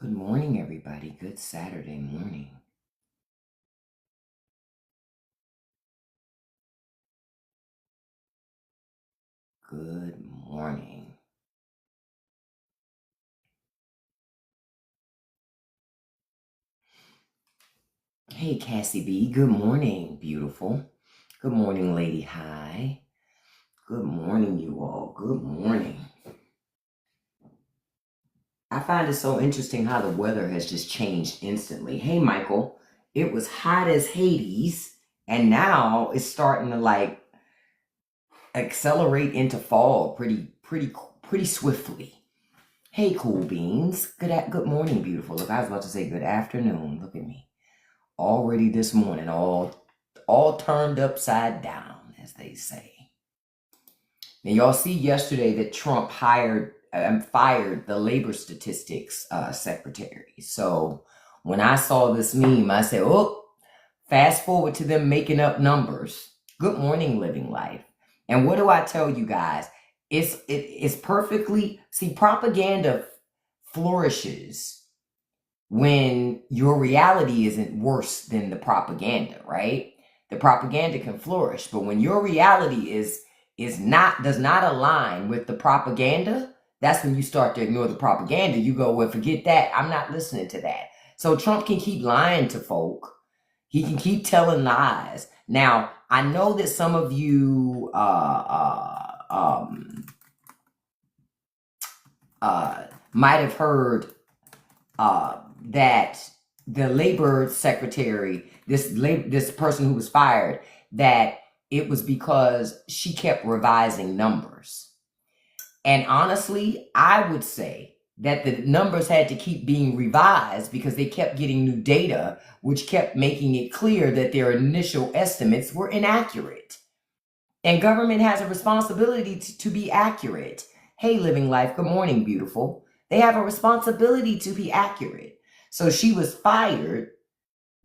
Good morning, everybody. Good Saturday morning. Good morning. Hey, Cassie B. Good morning, beautiful. Good morning, Lady Hi. Good morning, you all. Good morning. I find it so interesting how the weather has just changed instantly. Hey, Michael. It was hot as Hades, and now it's starting to accelerate into fall pretty swiftly. Hey, cool beans. Good morning, beautiful. Look, I was about to say good afternoon. Look at me. Already this morning, all turned upside down, as they say. Now, y'all see yesterday that Trump fired the labor statistics secretary. So when I saw this meme, I said, oh, fast forward to them making up numbers. Good morning, living life. And what do I tell you guys? It's perfectly, see, propaganda flourishes when your reality isn't worse than the propaganda, right? The propaganda can flourish, but when your reality does not align with the propaganda, that's when you start to ignore the propaganda. You go, well, forget that. I'm not listening to that. So Trump can keep lying to folk. He can keep telling lies. Now, I know that some of you might have heard that the labor secretary, this person who was fired, that it was because she kept revising numbers. And honestly, I would say that the numbers had to keep being revised because they kept getting new data, which kept making it clear that their initial estimates were inaccurate. And government has a responsibility to be accurate. Hey, living life, good morning, beautiful. They have a responsibility to be accurate. So she was fired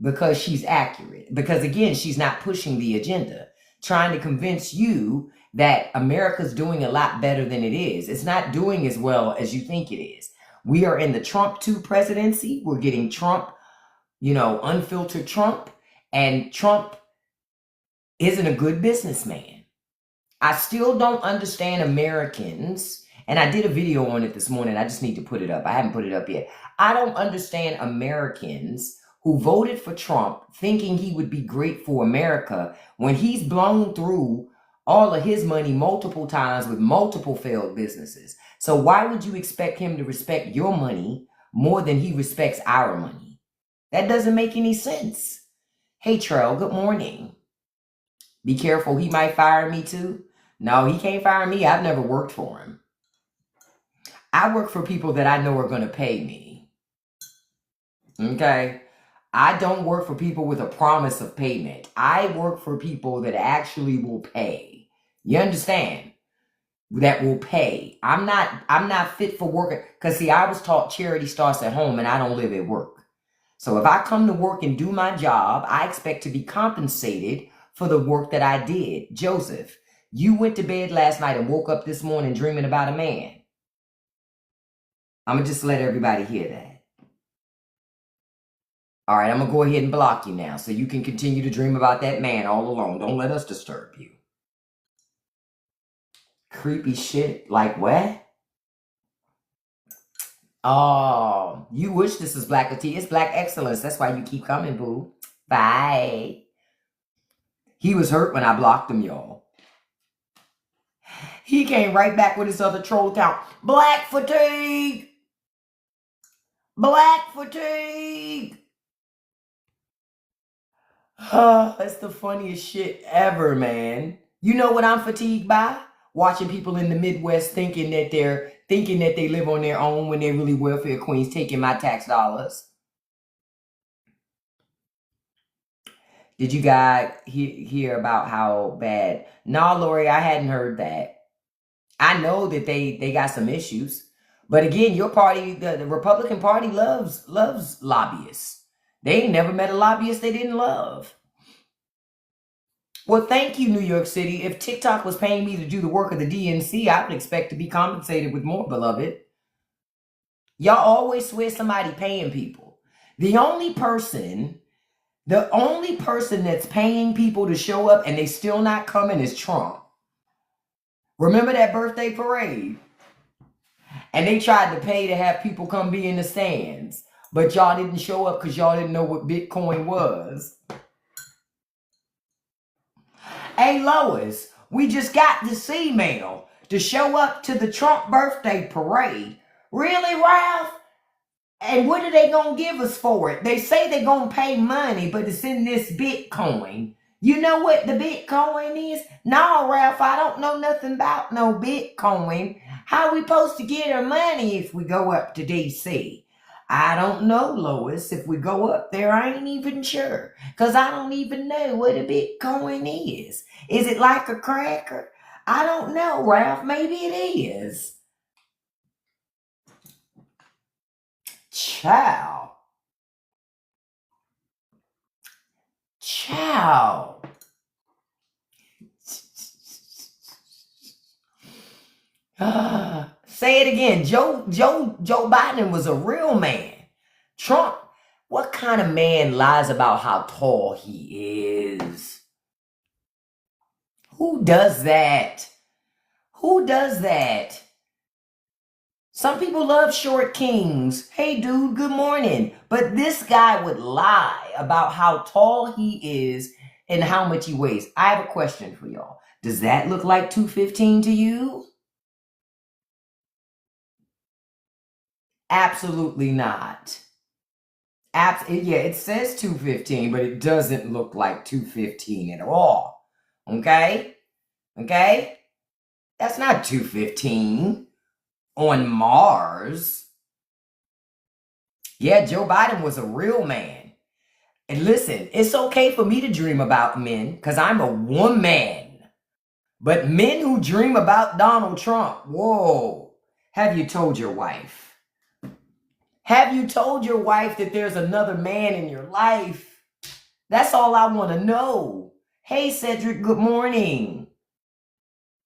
because she's accurate. Because again, she's not pushing the agenda, trying to convince you that America's doing a lot better than it is. It's not doing as well as you think it is. We are in the Trump 2 presidency. We're getting Trump, unfiltered Trump. And Trump isn't a good businessman. I still don't understand Americans. And I did a video on it this morning. I just need to put it up. I haven't put it up yet. I don't understand Americans who voted for Trump thinking he would be great for America when he's blown through all of his money multiple times with multiple failed businesses. So why would you expect him to respect your money more than he respects our money? That doesn't make any sense. Hey, Trell, good morning. Be careful, he might fire me too. No, he can't fire me. I've never worked for him. I work for people that I know are going to pay me. Okay? I don't work for people with a promise of payment. I work for people that actually will pay. You understand? That will pay. I'm not fit for work. Because see, I was taught charity starts at home and I don't live at work. So if I come to work and do my job, I expect to be compensated for the work that I did. Joseph, you went to bed last night and woke up this morning dreaming about a man. I'm going to just let everybody hear that. All right, I'm going to go ahead and block you now so you can continue to dream about that man all alone. Don't let us disturb you. Creepy shit. Like what? Oh, you wish this was Black tea. It's Black excellence. That's why you keep coming, boo. Bye. He was hurt when I blocked him, y'all. He came right back with his other troll town. Black fatigue. Black fatigue. That's the funniest shit ever, man. You know what I'm fatigued by? Watching people in the Midwest thinking that they live on their own when they're really welfare queens taking my tax dollars. Did you guys hear about how bad? No, Lori, I hadn't heard that. I know that they got some issues. But again, your party, the Republican Party loves lobbyists. They ain't never met a lobbyist they didn't love. Well, thank you, New York City. If TikTok was paying me to do the work of the DNC, I would expect to be compensated with more, beloved. Y'all always swear somebody paying people. The only person that's paying people to show up and they still not coming is Trump. Remember that birthday parade? And they tried to pay to have people come be in the stands. But y'all didn't show up because y'all didn't know what Bitcoin was. Hey, Lois, we just got this email to show up to the Trump birthday parade. Really, Ralph? And what are they going to give us for it? They say they're going to pay money, but it's in this Bitcoin. You know what the Bitcoin is? No, Ralph, I don't know nothing about no Bitcoin. How are we supposed to get our money if we go up to D.C.? I don't know, Lois. If we go up there, I ain't even sure. Because I don't even know what a Bitcoin is. Is it like a cracker? I don't know, Ralph. Maybe it is. Ciao. Say it again. Joe Biden was a real man. Trump, what kind of man lies about how tall he is? Who does that? Who does that? Some people love short kings. Hey, dude, good morning. But this guy would lie about how tall he is and how much he weighs. I have a question for y'all. Does that look like 215 to you? Absolutely not. Yeah, it says 215, but it doesn't look like 215 at all. Okay? Okay? That's not 215 on Mars. Yeah, Joe Biden was a real man. And listen, it's okay for me to dream about men because I'm a woman. But men who dream about Donald Trump, whoa, have you told your wife? Have you told your wife that there's another man in your life? That's all I want to know. Hey, Cedric, good morning.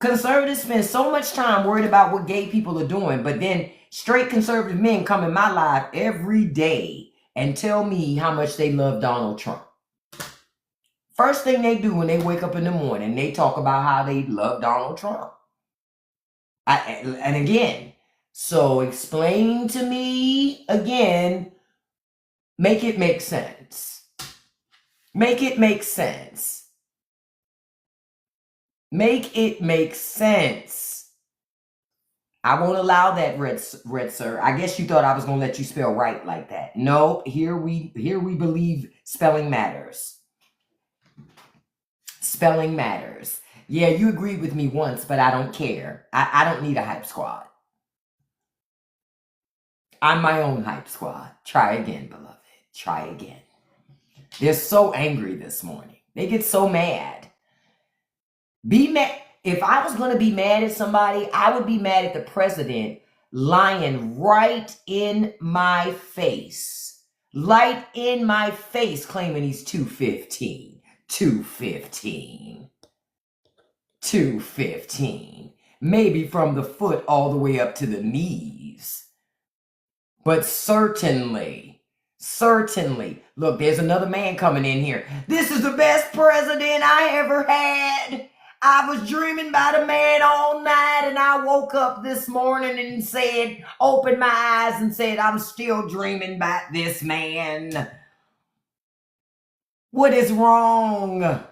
Conservatives spend so much time worried about what gay people are doing, but then straight conservative men come in my life every day and tell me how much they love Donald Trump. First thing they do when they wake up in the morning, they talk about how they love Donald Trump. And again, so explain to me again, make it make sense. Make it make sense. Make it make sense. I won't allow that, red sir. I guess you thought I was going to let you spell right like that. No, here we believe spelling matters. Spelling matters. Yeah, you agreed with me once, but I don't care. I don't need a hype squad. I'm my own hype squad. Try again, beloved. Try again. They're so angry this morning. They get so mad. Be mad. If I was going to be mad at somebody, I would be mad at the president lying right in my face. Right in my face, claiming he's 215. 215. 215. Maybe from the foot all the way up to the knees. But certainly, look, there's another man coming in here. This is the best president I ever had. I was dreaming about a man all night, and I woke up this morning and said, opened my eyes and said, I'm still dreaming about this man. What is wrong?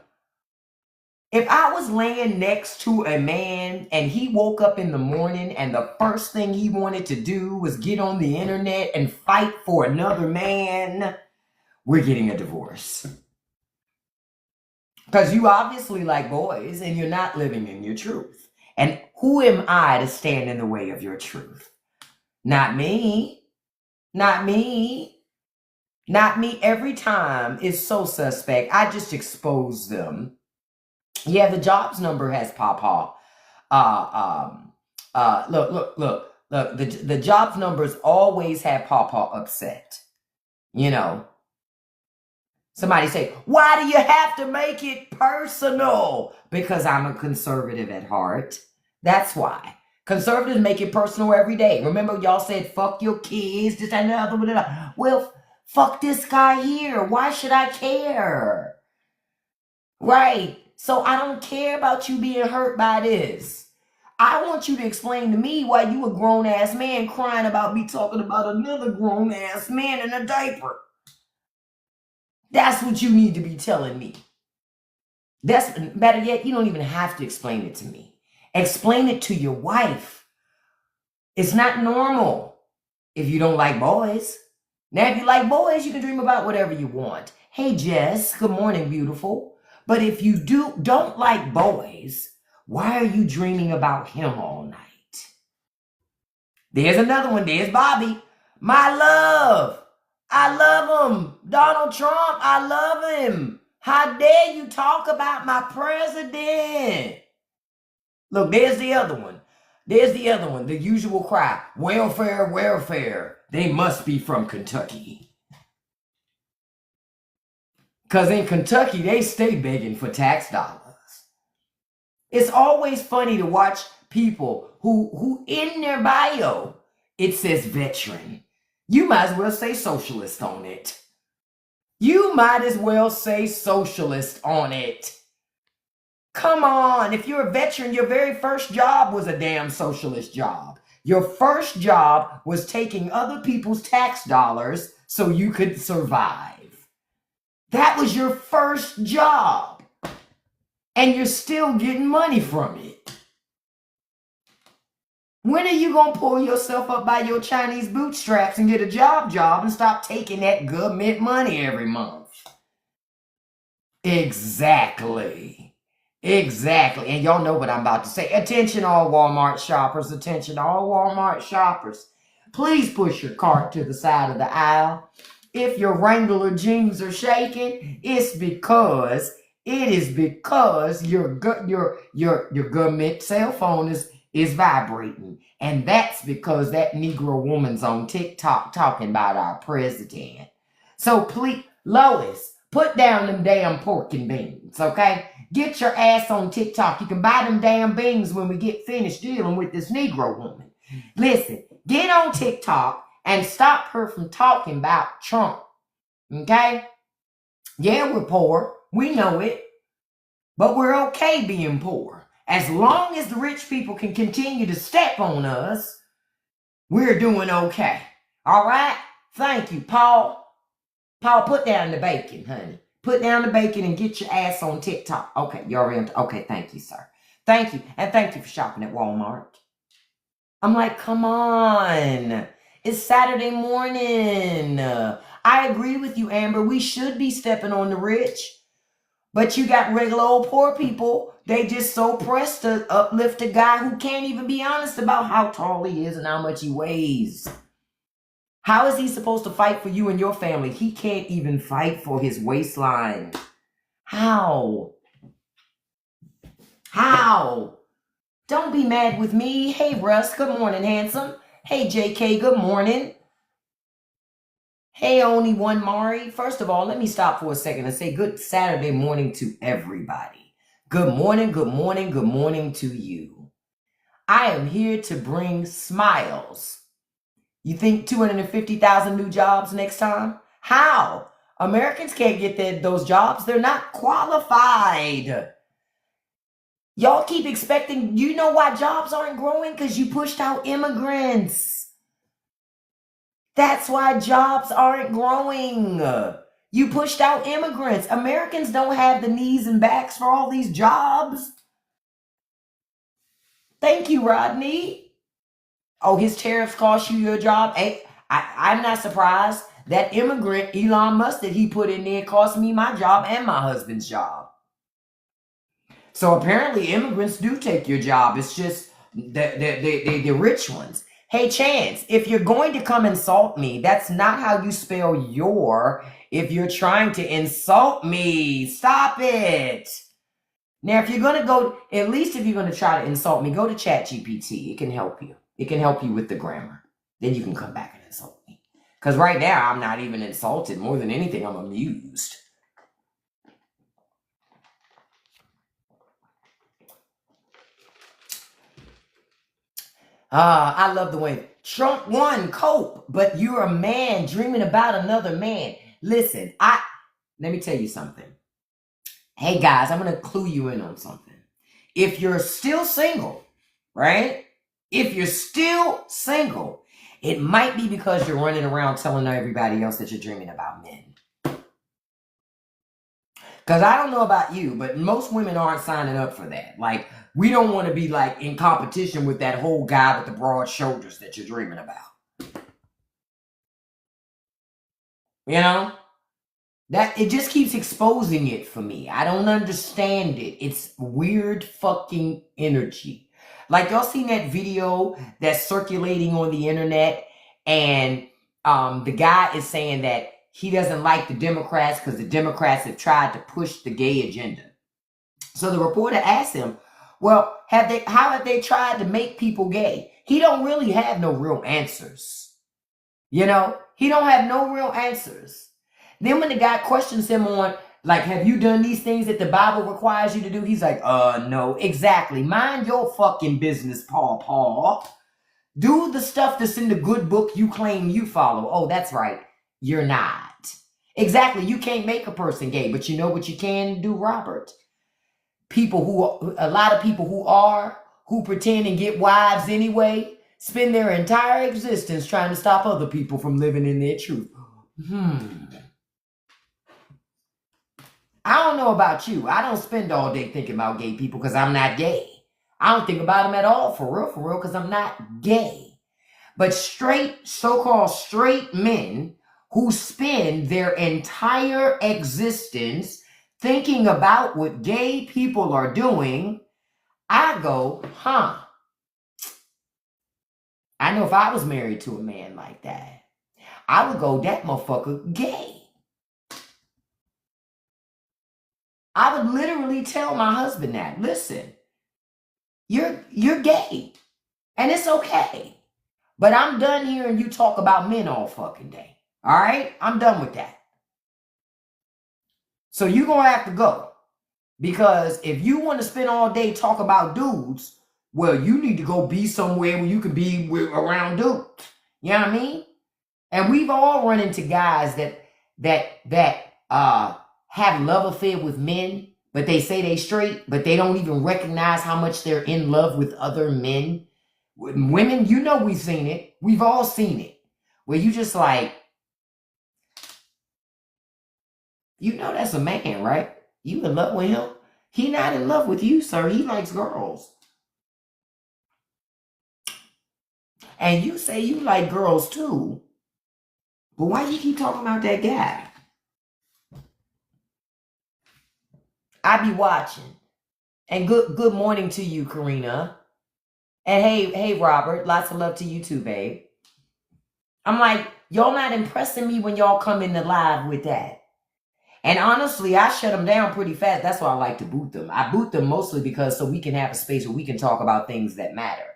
If I was laying next to a man and he woke up in the morning and the first thing he wanted to do was get on the internet and fight for another man, we're getting a divorce. Because you obviously like boys and you're not living in your truth. And who am I to stand in the way of your truth? Not me. Not me. Not me. Every time is so suspect. I just expose them. Yeah, the jobs number has pawpaw. Look. The jobs numbers always have pawpaw upset. You know. Somebody say, why do you have to make it personal? Because I'm a conservative at heart. That's why. Conservatives make it personal every day. Remember, y'all said, fuck your kids, this and that, blah, blah, blah. Well, fuck this guy here. Why should I care? Right. So I don't care about you being hurt by this. I want you to explain to me why you a grown-ass man crying about me talking about another grown-ass man in a diaper. That's what you need to be telling me. That's better yet, you don't even have to explain it to me. Explain it to your wife. It's not normal if you don't like boys. Now, if you like boys, you can dream about whatever you want. Hey, Jess, good morning, beautiful. But if you don't like boys, why are you dreaming about him all night? There's another one. There's Bobby. My love. I love him. Donald Trump, I love him. How dare you talk about my president? Look, there's the other one. There's the other one. The usual cry. Welfare, welfare. They must be from Kentucky. Because in Kentucky, they stay begging for tax dollars. It's always funny to watch people who in their bio, it says veteran. You might as well say socialist on it. You might as well say socialist on it. Come on, if you're a veteran, your very first job was a damn socialist job. Your first job was taking other people's tax dollars so you could survive. That was your first job. And you're still getting money from it. When are you going to pull yourself up by your Chinese bootstraps and get a job and stop taking that government money every month? Exactly. Exactly. And y'all know what I'm about to say. Attention all Walmart shoppers. Attention all Walmart shoppers. Please push your cart to the side of the aisle. If your Wrangler jeans are shaking, it is because your government cell phone is vibrating. And that's because that Negro woman's on TikTok talking about our president. So please, Lois, put down them damn pork and beans, okay? Get your ass on TikTok. You can buy them damn beans when we get finished dealing with this Negro woman. Listen, get on TikTok and stop her from talking about Trump, okay? Yeah, we're poor. We know it. But we're okay being poor. As long as the rich people can continue to step on us, we're doing okay. All right? Thank you, Paul. Paul, put down the bacon, honey. Put down the bacon and get your ass on TikTok. Okay, you're in. Okay, thank you, sir. Thank you. And thank you for shopping at Walmart. I'm like, come on. It's Saturday morning. I agree with you, Amber. We should be stepping on the rich. But you got regular old poor people. They just so pressed to uplift a guy who can't even be honest about how tall he is and how much he weighs. How is he supposed to fight for you and your family? He can't even fight for his waistline. How? How? Don't be mad with me. Hey, Russ. Good morning, handsome. Hey, JK. Good morning. Hey, only one Mari. First of all, let me stop for a second and say good Saturday morning to everybody. Good morning, good morning, good morning to you. I am here to bring smiles. You think 250,000 new jobs next time? How? Americans can't get those jobs. They're not qualified. Y'all keep expecting, you know why jobs aren't growing? Because you pushed out immigrants. That's why jobs aren't growing. You pushed out immigrants. Americans don't have the knees and backs for all these jobs. Thank you, Rodney. Oh, his tariffs cost you your job? Hey, I'm not surprised. That immigrant, Elon Musk, that he put in there cost me my job and my husband's job. So apparently immigrants do take your job. It's just the rich ones. Hey, Chance, if you're going to come insult me, that's not how you spell your. If you're trying to insult me, stop it. Now, if you're going to go, at least if you're going to try to insult me, go to ChatGPT. It can help you. It can help you with the grammar. Then you can come back and insult me. Because right now, I'm not even insulted. More than anything, I'm amused. I love the way Trump won, cope, but you're a man dreaming about another man. Listen, let me tell you something. Hey guys, I'm gonna clue you in on something. If you're still single, right? If you're still single, it might be because you're running around telling everybody else that you're dreaming about men. Because I don't know about you, but most women aren't signing up for that. Like, we don't want to be like in competition with that whole guy with the broad shoulders that you're dreaming about. You know? That it just keeps exposing it for me. I don't understand it. It's weird fucking energy. Like, y'all seen that video that's circulating on the internet, and the guy is saying that he doesn't like the Democrats because the Democrats have tried to push the gay agenda. So the reporter asked him, well, how have they tried to make people gay? He don't really have no real answers. You know, he don't have no real answers. Then when the guy questions him on, like, have you done these things that the Bible requires you to do? He's like, no, exactly. Mind your fucking business, Paul. Do the stuff that's in the good book you claim you follow. Oh, that's right. You're not. Exactly. You can't make a person gay, but you know what you can do, Robert? A lot of people who pretend and get wives anyway, spend their entire existence trying to stop other people from living in their truth. I don't know about you. I don't spend all day thinking about gay people because I'm not gay. I don't think about them at all, for real, because I'm not gay. But so-called straight men who spend their entire existence thinking about what gay people are doing, I go, I know if I was married to a man like that, I would go, that motherfucker gay. I would literally tell my husband that, listen, you're gay, and it's okay. But I'm done hearing you talk about men all fucking day. All right? I'm done with that. So you're going to have to go. Because if you want to spend all day talk about dudes, well, you need to go be somewhere where you can be around dudes. You know what I mean? And we've all run into guys that have love affair with men, but they say they straight, but they don't even recognize how much they're in love with other men. Women, you know, we've seen it. We've all seen it. Where you just like, you know that's a man, right? You in love with him? He not in love with you, sir. He likes girls. And you say you like girls too. But why do you keep talking about that guy? I be watching. And good morning to you, Karina. And hey, Robert, lots of love to you too, babe. I'm like, y'all not impressing me when y'all come in the live with that. And honestly, I shut them down pretty fast. That's why I like to boot them. I boot them mostly because so we can have a space where we can talk about things that matter,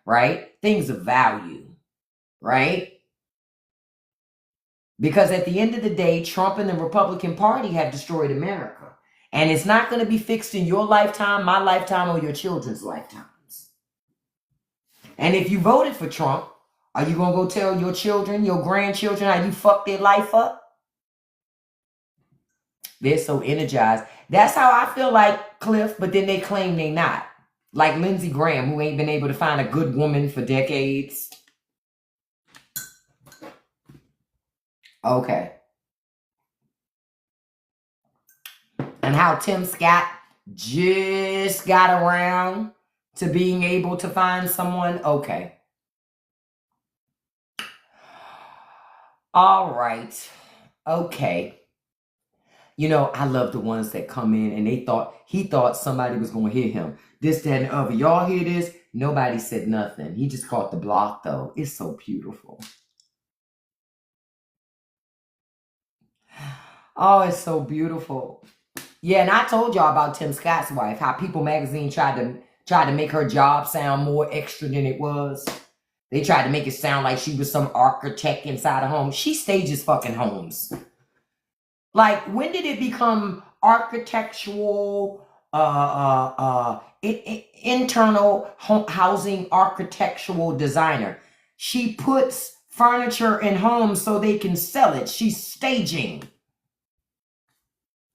right? Things of value, right? Because at the end of the day, Trump and the Republican Party have destroyed America. And it's not going to be fixed in your lifetime, my lifetime, or your children's lifetimes. And if you voted for Trump, are you going to go tell your children, your grandchildren, how you fucked their life up? They're so energized. That's how I feel like Cliff, but then they claim they not. Like Lindsey Graham, who ain't been able to find a good woman for decades. Okay. And how Tim Scott just got around to being able to find someone. Okay. All right. Okay. You know, I love the ones that come in and he thought somebody was going to hit him. This, that, and the other. Y'all hear this? Nobody said nothing. He just caught the block, though. It's so beautiful. Oh, it's so beautiful. Yeah, and I told y'all about Tim Scott's wife, how People Magazine tried to make her job sound more extra than it was. They tried to make it sound like she was some architect inside a home. She stages fucking homes. Like, when did it become architectural internal housing architectural designer. She puts furniture in homes so they can sell it. She's staging.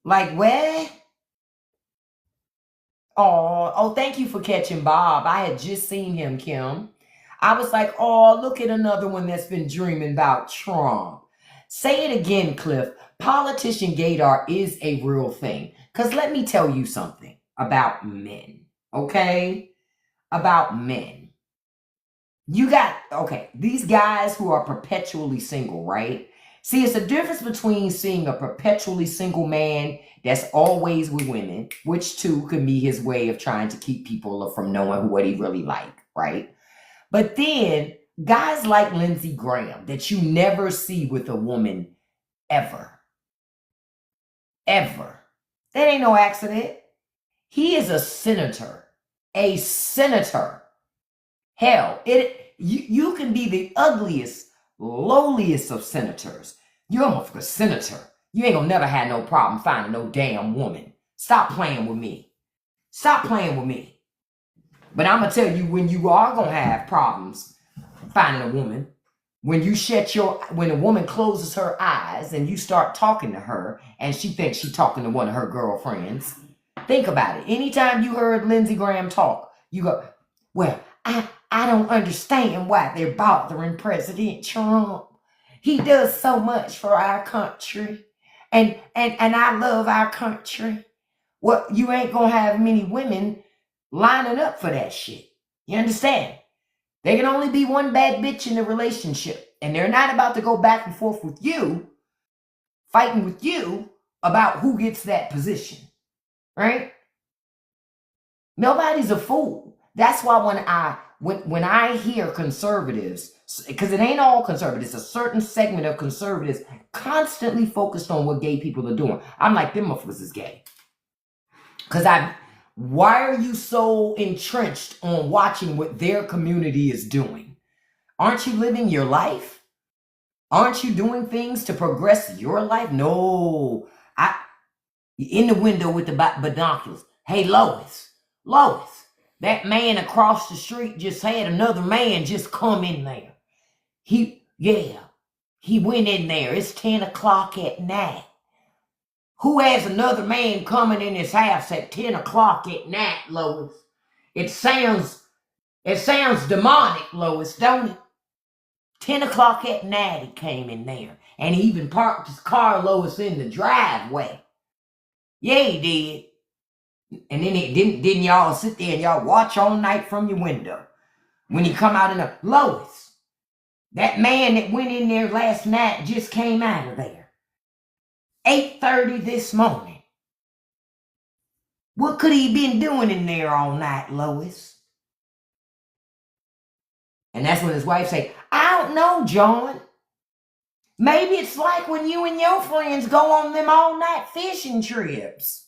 Like, where? Oh, thank you for catching Bob. I had just seen him, Kim. I was like, oh, look at another one that's been dreaming about Trump. Say it again, Cliff. Politician gaydar is a real thing. Because let me tell you something about men, okay? About men. You got, okay, these guys who are perpetually single, right? See, it's a difference between seeing a perpetually single man that's always with women, which too can be his way of trying to keep people from knowing what he really like, right? But then guys like Lindsey Graham that you never see with a woman ever. Ever. That ain't no accident. He is a senator. A senator. Hell, you can be the ugliest, lowliest of senators. You're almost a senator. You ain't gonna never have no problem finding no damn woman. Stop playing with me. Stop playing with me. But I'm gonna tell you, when you are gonna have problems finding a woman, when a woman closes her eyes and you start talking to her and she thinks she's talking to one of her girlfriends, think about it. Anytime you heard Lindsey Graham talk, you go, well, I don't understand why they're bothering President Trump. He does so much for our country. And I love our country. Well, you ain't gonna have many women lining up for that shit. You understand? There can only be one bad bitch in the relationship. And they're not about to go back and forth with you, fighting with you about who gets that position. Right? Nobody's a fool. That's why when I hear conservatives, because it ain't all conservatives, a certain segment of conservatives constantly focused on what gay people are doing. I'm like, them motherfuckers is gay. Because why are you so entrenched on watching what their community is doing? Aren't you living your life? Aren't you doing things to progress your life? No. In the window with the binoculars. Hey, Lois, that man across the street just had another man just come in there. He went in there. It's 10 o'clock at night. Who has another man coming in his house at 10 o'clock at night, Lois? It sounds demonic, Lois, don't it? 10 o'clock at night he came in there. And he even parked his car, Lois, in the driveway. Yeah, he did. And then didn't y'all sit there and y'all watch all night from your window when he come out in the Lois? That man that went in there last night just came out of there. 8:30 this morning. What could he been doing in there all night, Lois? And that's when his wife say, I don't know, John. Maybe it's like when you and your friends go on them all-night fishing trips.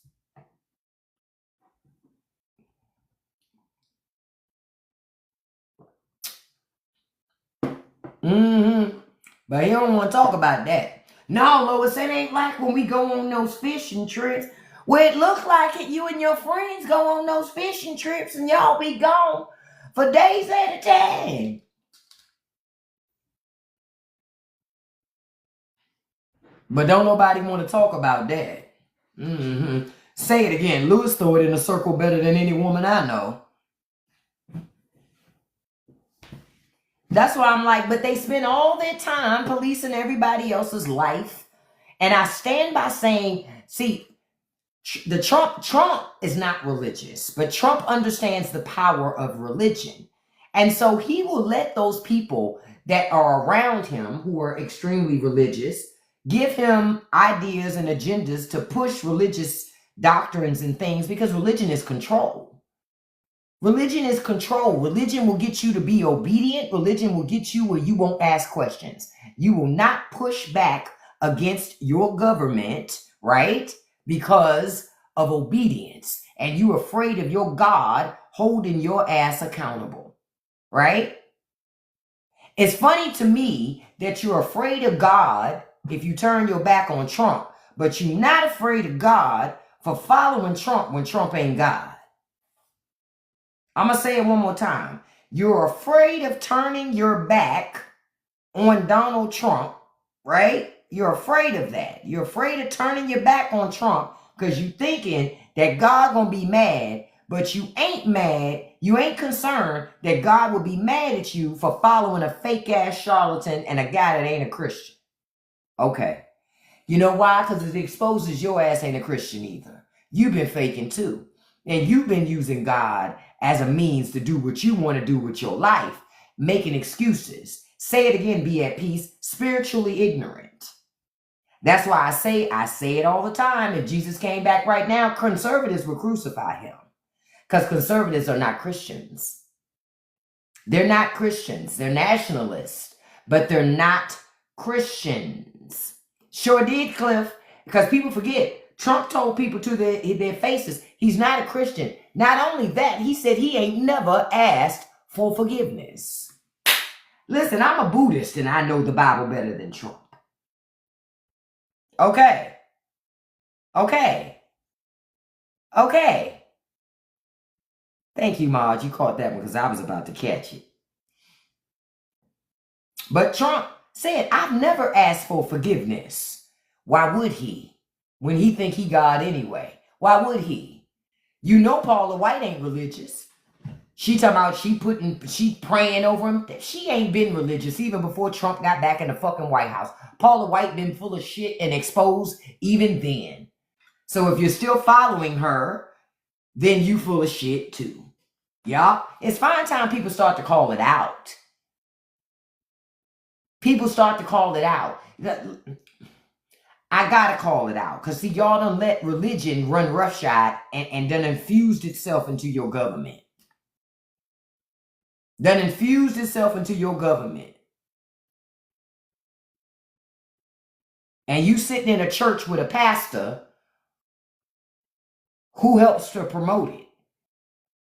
But he don't want to talk about that. No, Lois, it ain't like when we go on those fishing trips. Well, it looks like it. You and your friends go on those fishing trips and y'all be gone for days at a time. But don't nobody want to talk about that. Say it again. Lewis throw it in a circle better than any woman I know. That's why I'm like, but they spend all their time policing everybody else's life. And I stand by saying, see, Trump is not religious, but Trump understands the power of religion. And so he will let those people that are around him who are extremely religious give him ideas and agendas to push religious doctrines and things, because religion is control. Religion is control. Religion will get you to be obedient. Religion will get you where you won't ask questions. You will not push back against your government, right? Because of obedience. And you're afraid of your God holding your ass accountable, right? It's funny to me that you're afraid of God if you turn your back on Trump, but you're not afraid of God for following Trump when Trump ain't God. I'm going to say it one more time. You're afraid of turning your back on Donald Trump, right? You're afraid of that. You're afraid of turning your back on Trump because you're thinking that God gonna be mad, but you ain't mad. You ain't concerned that God will be mad at you for following a fake ass charlatan and a guy that ain't a Christian. Okay. You know why? Because it exposes your ass ain't a Christian either. You've been faking too. And you've been using God as a means to do what you want to do with your life, making excuses. Say it again, be at peace, spiritually ignorant. That's why I say it all the time. If Jesus came back right now, conservatives would crucify him. Because conservatives are not Christians. They're not Christians. They're nationalists, but they're not Christians. Sure did, Cliff, because people forget. Trump told people to their faces, he's not a Christian. Not only that, he said he ain't never asked for forgiveness. Listen, I'm a Buddhist and I know the Bible better than Trump. Okay. Thank you, Marge. You caught that one because I was about to catch it. But Trump said, I've never asked for forgiveness. Why would he? When he think he God anyway. Why would he? You know Paula White ain't religious. She talking about she praying over him. She ain't been religious even before Trump got back in the fucking White House. Paula White been full of shit and exposed even then. So if you're still following her, then you full of shit too. Yeah, it's fine time people start to call it out. People start to call it out. I gotta call it out. Because see, y'all done let religion run roughshod and done infused itself into your government. Done infused itself into your government. And you sitting in a church with a pastor who helps to promote it.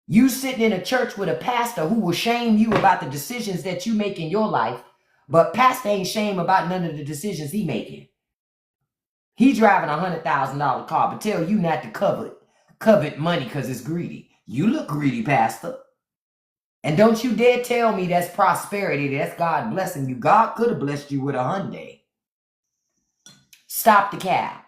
You sitting in a church with a pastor who will shame you about the decisions that you make in your life, but pastor ain't shame about none of the decisions he making. He driving a $100,000 car, but tell you not to covet money because it's greedy. You look greedy, pastor. And don't you dare tell me that's prosperity, that's God blessing you. God could have blessed you with a Hyundai. Stop the cap.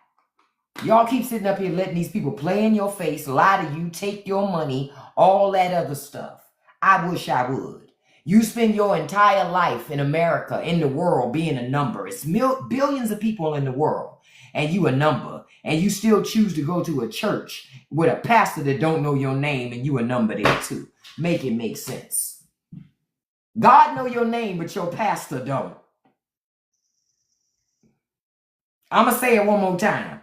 Y'all keep sitting up here letting these people play in your face, lie to you, take your money, all that other stuff. I wish I would. You spend your entire life in America, in the world, being a number. It's billions of people in the world, and you a number. And you still choose to go to a church with a pastor that don't know your name, and you a number there too. Make it make sense. God know your name, but your pastor don't. I'm going to say it one more time.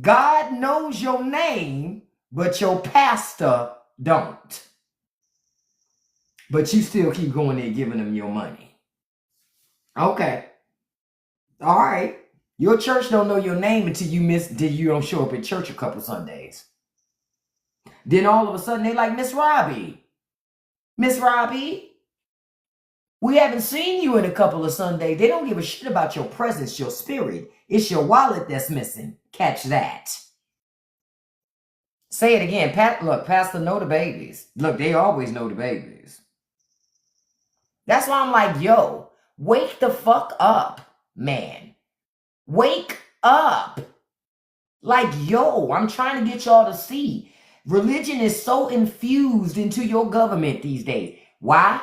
God knows your name, but your pastor don't. But you still keep going there giving them your money. Okay. All right. Your church don't know your name until you don't show up at church a couple Sundays. Then all of a sudden they like, Miss Robbie, we haven't seen you in a couple of Sundays. They don't give a shit about your presence, your spirit. It's your wallet that's missing. Catch that. Say it again. Look, Pastor know the babies. Look, they always know the babies. That's why I'm like, yo, wake the fuck up, man. Wake up. Like, yo, I'm trying to get y'all to see. Religion is so infused into your government these days. Why?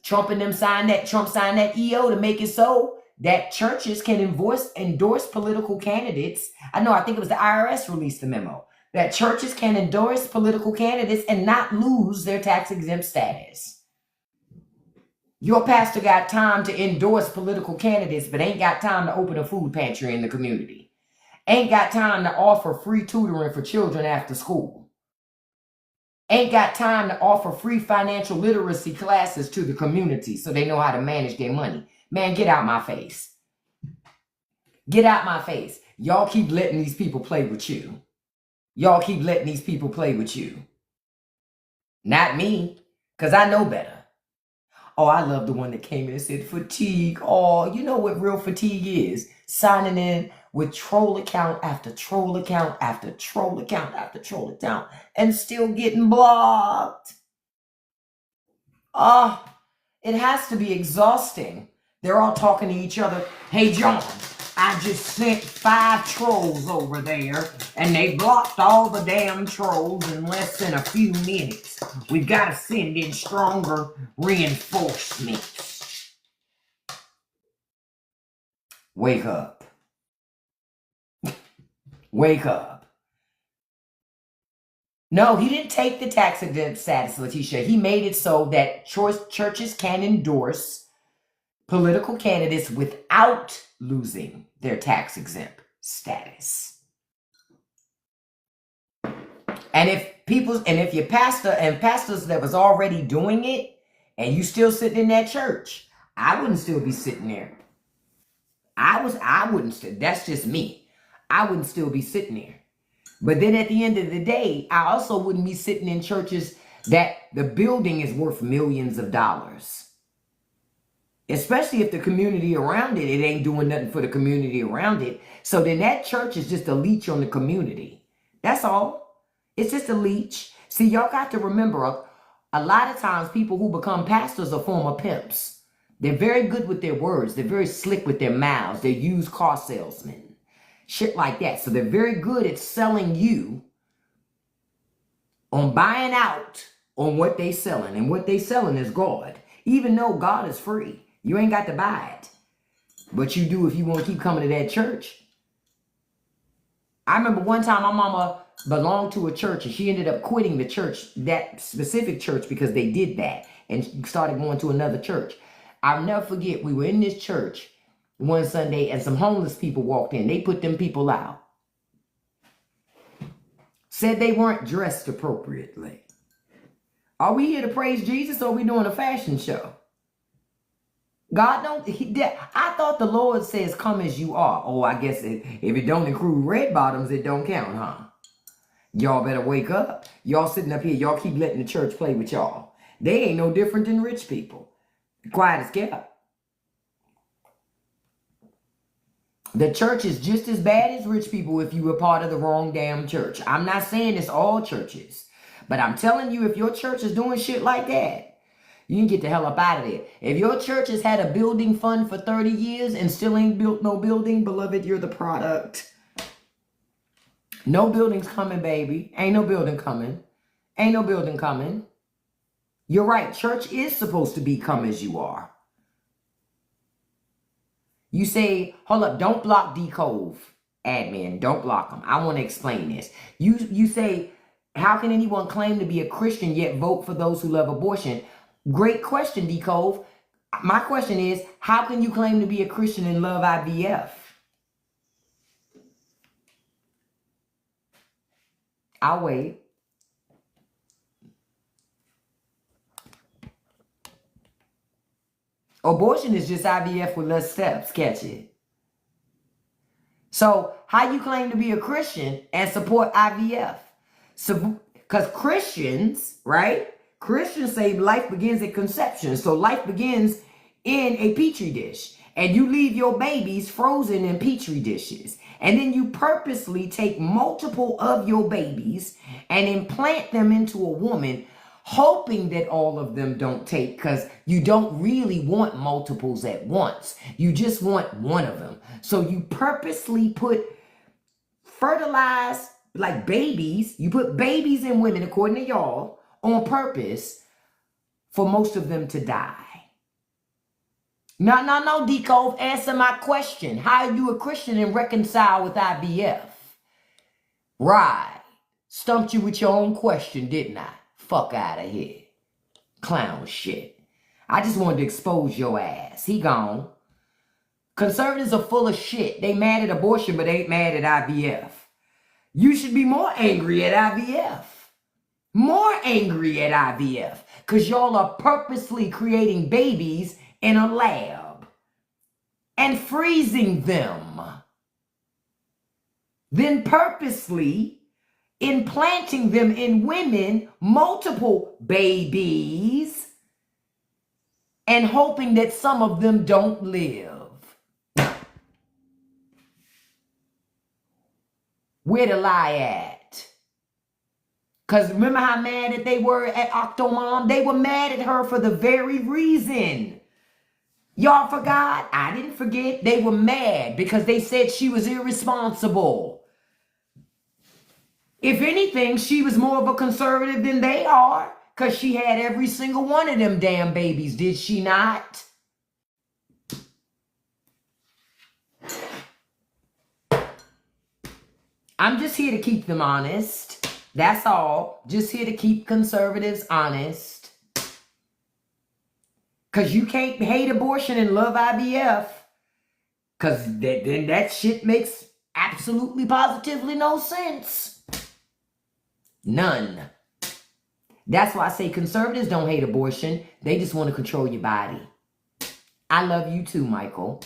Trump signed that EO to make it so that churches can endorse political candidates. I think it was the IRS released the memo that churches can endorse political candidates and not lose their tax exempt status. Your pastor got time to endorse political candidates, but ain't got time to open a food pantry in the community. Ain't got time to offer free tutoring for children after school. Ain't got time to offer free financial literacy classes to the community so they know how to manage their money. Man, get out my face. Get out my face. Y'all keep letting these people play with you. Y'all keep letting these people play with you. Not me, because I know better. Oh, I love the one that came in and said fatigue. Oh, you know what real fatigue is? Signing in with troll account after troll account after troll account after troll account and still getting blocked. It has to be exhausting. They're all talking to each other. Hey, John, I just sent 5 trolls over there, and they blocked all the damn trolls in less than a few minutes. We've got to send in stronger reinforcements. Wake up. Wake up. No, he didn't take the tax exempt status, Letitia. He made it so that churches can endorse political candidates without losing their tax exempt status. And if your pastor and pastors that was already doing it and you still sitting in that church, I wouldn't still be sitting there. I wouldn't still, that's just me. I wouldn't still be sitting there. But then at the end of the day, I also wouldn't be sitting in churches that the building is worth millions of dollars. Especially if the community around it ain't doing nothing for the community around it. So then that church is just a leech on the community. That's all. It's just a leech. See, y'all got to remember, a lot of times people who become pastors are former pimps. They're very good with their words. They're very slick with their mouths. They're used car salesmen. Shit like that. So they're very good at selling you on buying out on what they selling. And what they selling is God. Even though God is free. You ain't got to buy it. But you do if you want to keep coming to that church. I remember one time my mama belonged to a church and she ended up quitting the church, that specific church, because they did that and started going to another church. I'll never forget, we were in this church one Sunday and some homeless people walked in. They put them people out. Said they weren't dressed appropriately. Are we here to praise Jesus or are we doing a fashion show? God don't, I thought the Lord says come as you are. Oh, I guess if it don't include red bottoms, it don't count, huh? Y'all better wake up. Y'all sitting up here, y'all keep letting the church play with y'all. They ain't no different than rich people. Quiet as kept. The church is just as bad as rich people if you were part of the wrong damn church. I'm not saying it's all churches. But I'm telling you, if your church is doing shit like that, you can get the hell up out of there. If your church has had a building fund for 30 years and still ain't built no building, beloved, you're the product. No building's coming, baby. Ain't no building coming. Ain't no building coming. You're right. Church is supposed to be come as you are. You say, hold up, don't block D Cove, admin. Don't block them. I want to explain this. You say, how can anyone claim to be a Christian yet vote for those who love abortion? Great question, D Cove. My question is, how can you claim to be a Christian and love IVF? I'll wait. Abortion is just IVF with less steps. Catch it. So how you claim to be a Christian and support IVF? So, because Christians, right? Christians say life begins at conception. So life begins in a petri dish. And you leave your babies frozen in petri dishes. And then you purposely take multiple of your babies and implant them into a woman, hoping that all of them don't take, because you don't really want multiples at once. You just want one of them. So you purposely put fertilized, like babies, you put babies in women, according to y'all, on purpose for most of them to die. No, D-Cove, answer my question. How are you a Christian and reconcile with IVF? Right. Stumped you with your own question, didn't I? Fuck out of here. Clown shit. I just wanted to expose your ass. He gone. Conservatives are full of shit. They mad at abortion, but they ain't mad at IVF. You should be more angry at IVF. More angry at IVF. Because y'all are purposely creating babies in a lab and freezing them. Then purposely implanting them in women, multiple babies, and hoping that some of them don't live. Where the lie at? Because remember how mad that they were at Octomom? They were mad at her for the very reason. Y'all forgot? I didn't forget. They were mad because they said she was irresponsible. If anything, she was more of a conservative than they are, because she had every single one of them damn babies, did she not? I'm just here to keep them honest. That's all. Just here to keep conservatives honest. Because you can't hate abortion and love IVF. Because then that shit makes absolutely positively no sense. None. That's why I say conservatives don't hate abortion. They just want to control your body. I love you too, Michael.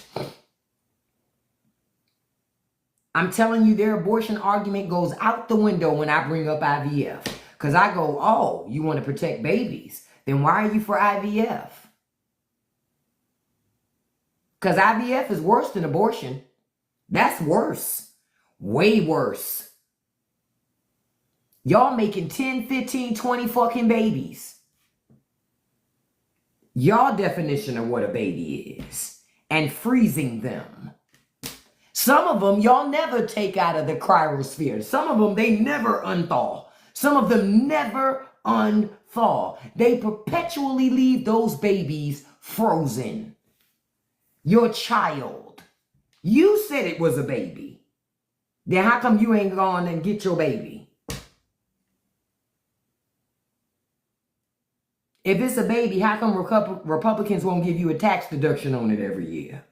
I'm telling you, their abortion argument goes out the window when I bring up IVF. Because I go, oh, you want to protect babies. Then why are you for IVF? Because IVF is worse than abortion. That's worse. Way worse. Y'all making 10, 15, 20 fucking babies. Y'all definition of what a baby is. And freezing them. Some of them y'all never take out of the cryosphere. Some of them they never unthaw. Some of them never unthaw. They perpetually leave those babies frozen. Your child. You said it was a baby. Then how come you ain't gone and get your baby? If it's a baby, how come Republicans won't give you a tax deduction on it every year?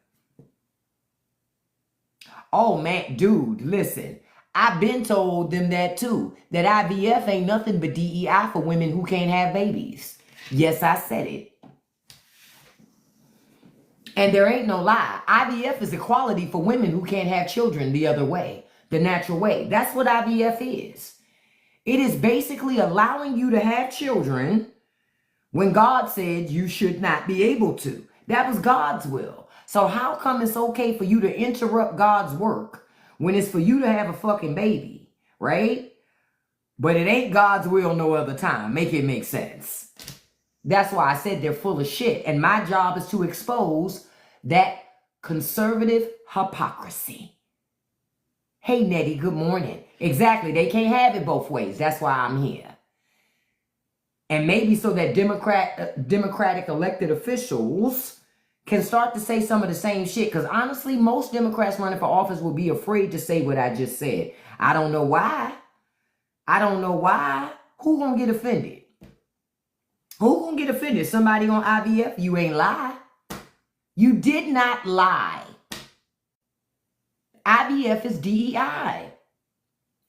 Oh man, dude, listen. I've been told them that too. That IVF ain't nothing but DEI for women who can't have babies. Yes, I said it. And there ain't no lie. IVF is equality for women who can't have children the other way. The natural way. That's what IVF is. It is basically allowing you to have children when God said you should not be able to. That was God's will. So how come it's okay for you to interrupt God's work when it's for you to have a fucking baby, right? But it ain't God's will no other time. Make it make sense. That's why I said they're full of shit. And my job is to expose that conservative hypocrisy. Hey, Nettie, good morning. Exactly. They can't have it both ways. That's why I'm here. And maybe so that Democratic elected officials can start to say some of the same shit. Because honestly, most Democrats running for office will be afraid to say what I just said. I don't know why. I don't know why. Who gonna get offended? Who gonna get offended? Somebody on IVF? You ain't lie. You did not lie. IVF is DEI.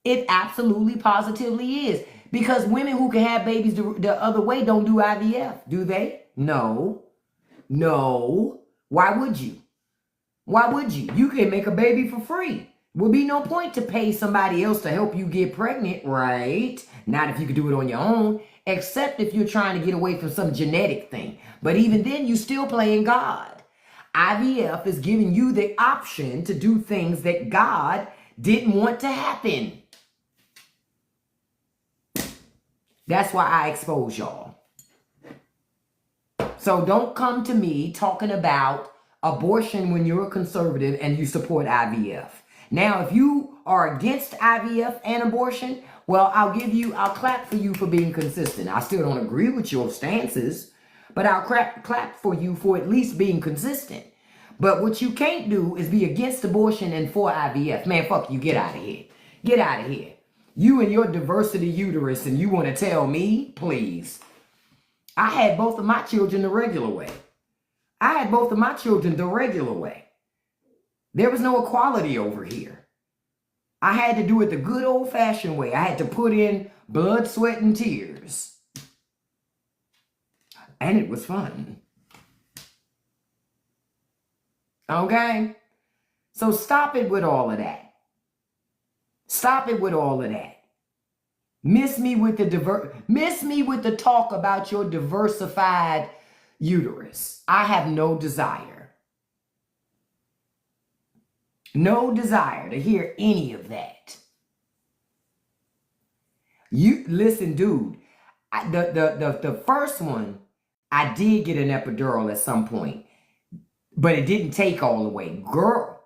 It absolutely positively is. Because women who can have babies the other way don't do IVF, do they? No. No. Why would you? Why would you? You can make a baby for free. Would be no point to pay somebody else to help you get pregnant, right? Not if you could do it on your own, except if you're trying to get away from some genetic thing. But even then, you still playing God. IVF is giving you the option to do things that God didn't want to happen. That's why I expose y'all. So don't come to me talking about abortion when you're a conservative and you support IVF. Now, if you are against IVF and abortion, well, I'll clap for you for being consistent. I still don't agree with your stances, but I'll clap for you for at least being consistent. But what you can't do is be against abortion and for IVF. Man, fuck you. Get out of here. Get out of here. You and your diversity uterus, and you want to tell me? Please. I had both of my children the regular way. I had both of my children the regular way. There was no equality over here. I had to do it the good old-fashioned way. I had to put in blood, sweat, and tears. And it was fun. Okay? So stop it with all of that. Stop it with all of that. Miss me with the talk about your diversified uterus. I have no desire. No desire to hear any of that. You listen, dude. The first one, I did get an epidural at some point, but it didn't take all the way. Girl,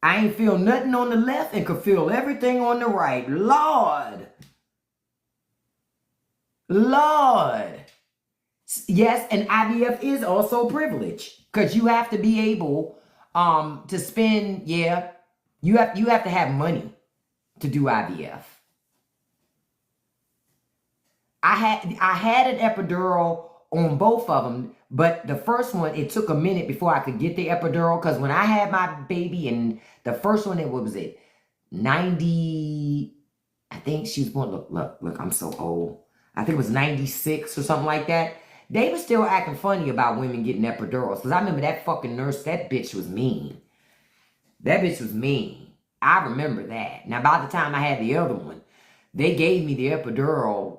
I ain't feel nothing on the left and could feel everything on the right. Lord. Lord. Yes, and IVF is also privilege because you have to be able to spend, you have to have money to do IVF. I had an epidural on both of them, but the first one, it took a minute before I could get the epidural because when I had my baby, and the first one, what was it? 90, I think she was born, look, I'm so old. I think it was 96 or something like that. They were still acting funny about women getting epidurals because I remember that fucking nurse, that bitch was mean. That bitch was mean. I remember that. Now, by the time I had the other one, they gave me the epidural,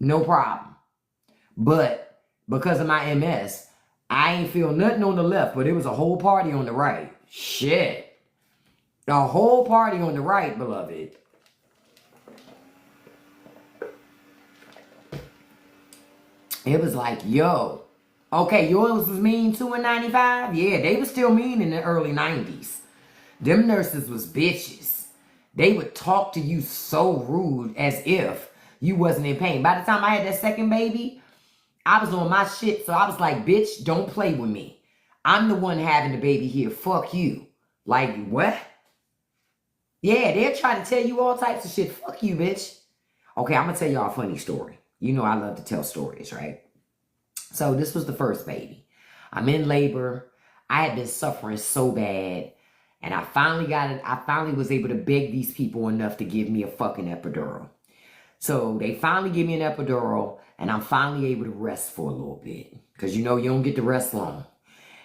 no problem. But because of my MS, I ain't feel nothing on the left, but it was a whole party on the right. Shit. A whole party on the right, beloved. It was like, yo. Okay, yours was mean too in 95? Yeah, they were still mean in the early 90s. Them nurses was bitches. They would talk to you so rude as if you wasn't in pain. By the time I had that second baby, I was on my shit. So I was like, bitch, don't play with me. I'm the one having the baby here. Fuck you. Like, what? Yeah, they'll try to tell you all types of shit. Fuck you, bitch. Okay, I'm going to tell y'all a funny story. You know I love to tell stories, right? So this was the first baby. I'm in labor. I had been suffering so bad. And I finally got it. I finally was able to beg these people enough to give me a fucking epidural. So they finally give me an epidural. And I'm finally able to rest for a little bit. Because you don't get to rest long.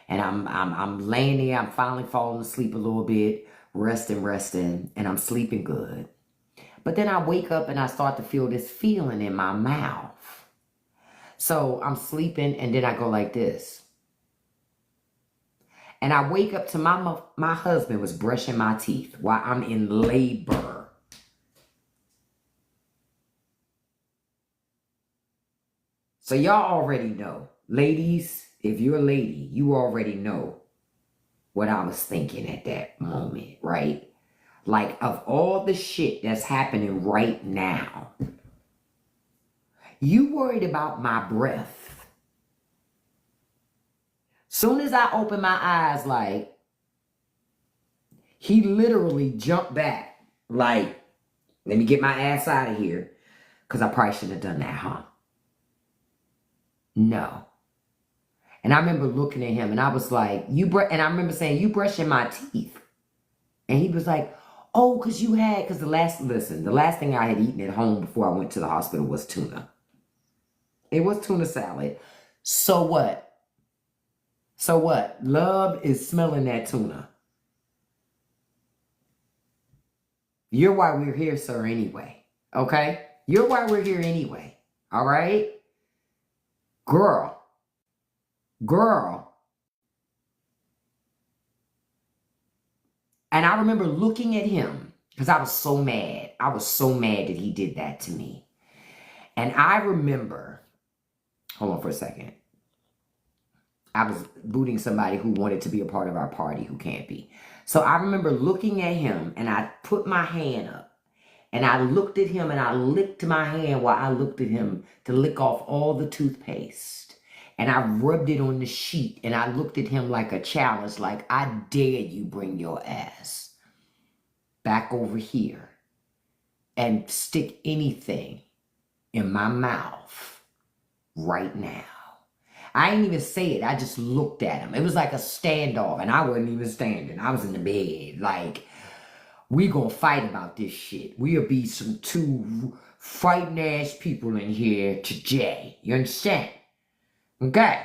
And I'm laying there. I'm finally falling asleep a little bit. Resting. And I'm sleeping good. But then I wake up and I start to feel this feeling in my mouth. So I'm sleeping and then I go like this. And I wake up to my husband was brushing my teeth while I'm in labor. So y'all already know. Ladies, if you're a lady, you already know what I was thinking at that moment, right? Like, of all the shit that's happening right now, you worried about my breath. Soon as I open my eyes, like, he literally jumped back. Like, let me get my ass out of here. Because I probably shouldn't have done that, huh? No. And I remember looking at him and I was like, and I remember saying, you brushing my teeth. And he was like, oh, because the last thing I had eaten at home before I went to the hospital was tuna. It was tuna salad. So what? Love is smelling that tuna. You're why we're here, sir, anyway. Okay? You're why we're here anyway. All right? Girl. And I remember looking at him because I was so mad. I was so mad that he did that to me. And I remember, hold on for a second. I was booting somebody who wanted to be a part of our party who can't be. So I remember looking at him and I put my hand up and I looked at him and I licked my hand while I looked at him to lick off all the toothpaste. And I rubbed it on the sheet and I looked at him like a challenge, like, I dare you bring your ass back over here and stick anything in my mouth right now. I didn't even say it. I just looked at him. It was like a standoff and I wasn't even standing. I was in the bed. Like, we gonna fight about this shit. We'll be some two fighting ass people in here today. You understand? Okay.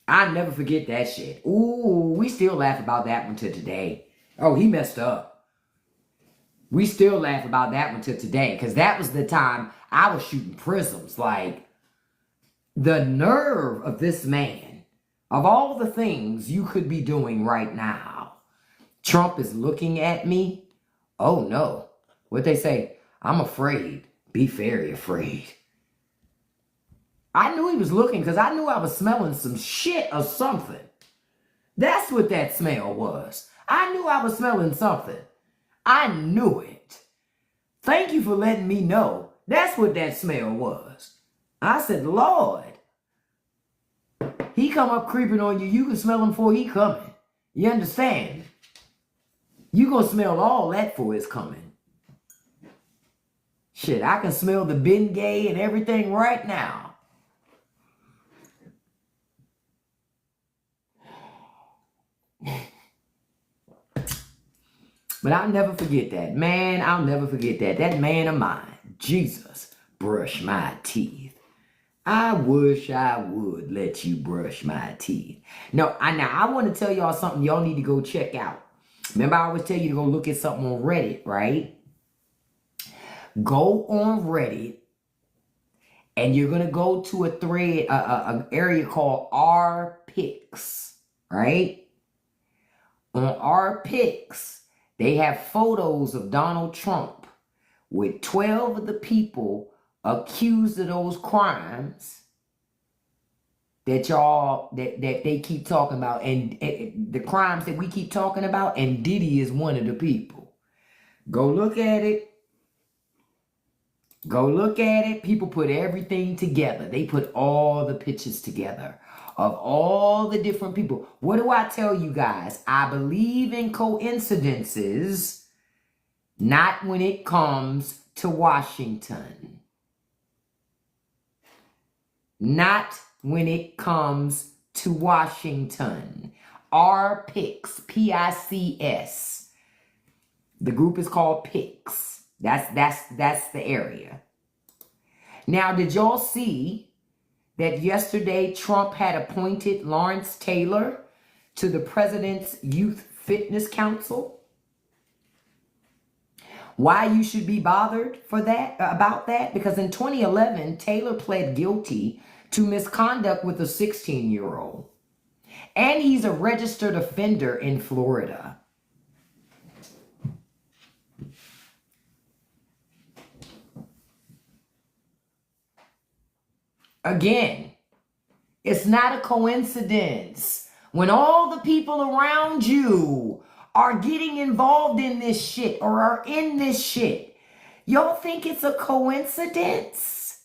I'll never forget that shit. Ooh, we still laugh about that one to today. Oh, he messed up. We still laugh about that one to today. Because that was the time I was shooting prisms. Like, the nerve of this man. Of all the things you could be doing right now. Trump is looking at me. Oh no. What they say? I'm afraid. Be very afraid. I knew he was looking because I knew I was smelling some shit or something. That's what that smell was. I knew I was smelling something. I knew it. Thank you for letting me know. That's what that smell was. I said, Lord, he come up creeping on you. You can smell him before he coming. You understand? You gonna smell all that for his coming. Shit, I can smell the Bengay and everything right now. But I'll never forget that. Man, I'll never forget that. That man of mine, Jesus, brush my teeth. I wish I would let you brush my teeth. Now I want to tell y'all something y'all need to go check out. Remember, I always tell you to go look at something on Reddit, right? Go on Reddit, and you're going to go to a thread, an area called R Pics, right? On R Pics, they have photos of Donald Trump with 12 of the people accused of those crimes that they keep talking about, and the crimes that we keep talking about, and Diddy is one of the people. Go look at it. Go look at it. People put everything together. They put all the pictures together of all the different people. What do I tell you guys? I believe in coincidences, not when it comes to Washington. Not when it comes to Washington. R Pics, Pics. The group is called Pics. That's the area. Now, did y'all see that yesterday Trump had appointed Lawrence Taylor to the President's Youth Fitness Council? Why you should be bothered about that? Because in 2011, Taylor pled guilty to misconduct with a 16-year-old. And he's a registered offender in Florida. Again, it's not a coincidence when all the people around you are getting involved in this shit or are in this shit. Y'all think it's a coincidence?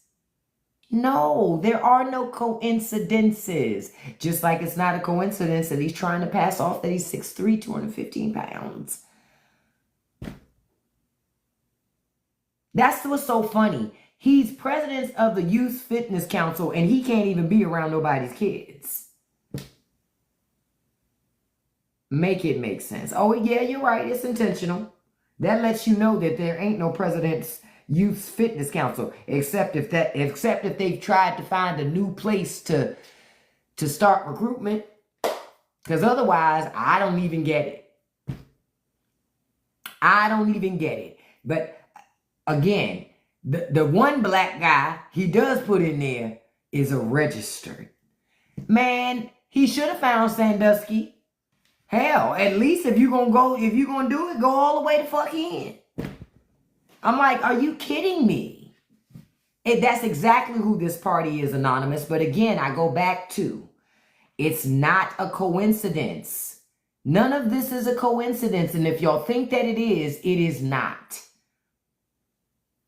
No, there are no coincidences. Just like it's not a coincidence that he's trying to pass off that he's 6'3", 215 pounds. That's what's so funny. He's president of the Youth Fitness Council, and he can't even be around nobody's kids. Make it make sense. Oh, yeah, you're right. It's intentional. That lets you know that there ain't no president's Youth Fitness Council, except if they've tried to find a new place to start recruitment. Because otherwise, I don't even get it. I don't even get it. But again, the one black guy he does put in there is a registered. Man, he should have found Sandusky. Hell, at least if you're gonna do it, go all the way the fuck in. I'm like, are you kidding me? That's exactly who this party is, Anonymous. But again, I go back to, it's not a coincidence. None of this is a coincidence. And if y'all think that it is not.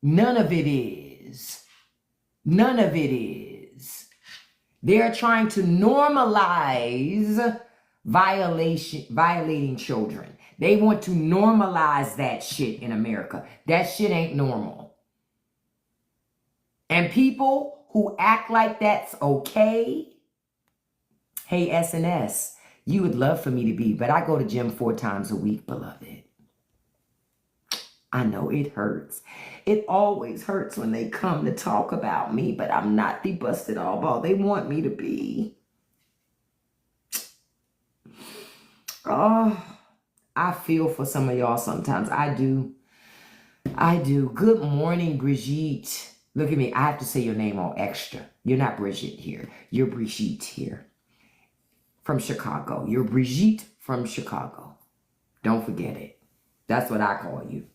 None of it is. None of it is. They're trying to normalize violating children. They want to normalize that shit in America. That shit ain't normal. And people who act like that's okay, hey, SNS, you would love for me to be, but I go to gym 4 times a week, beloved. I know it hurts. It always hurts when they come to talk about me, but I'm not the busted all ball they want me to be. Oh, I feel for some of y'all sometimes. I do. Good morning, Brigitte. Look at me. I have to say your name all extra. You're not Brigitte here. You're Brigitte here. From Chicago. You're Brigitte from Chicago. Don't forget it. That's what I call you.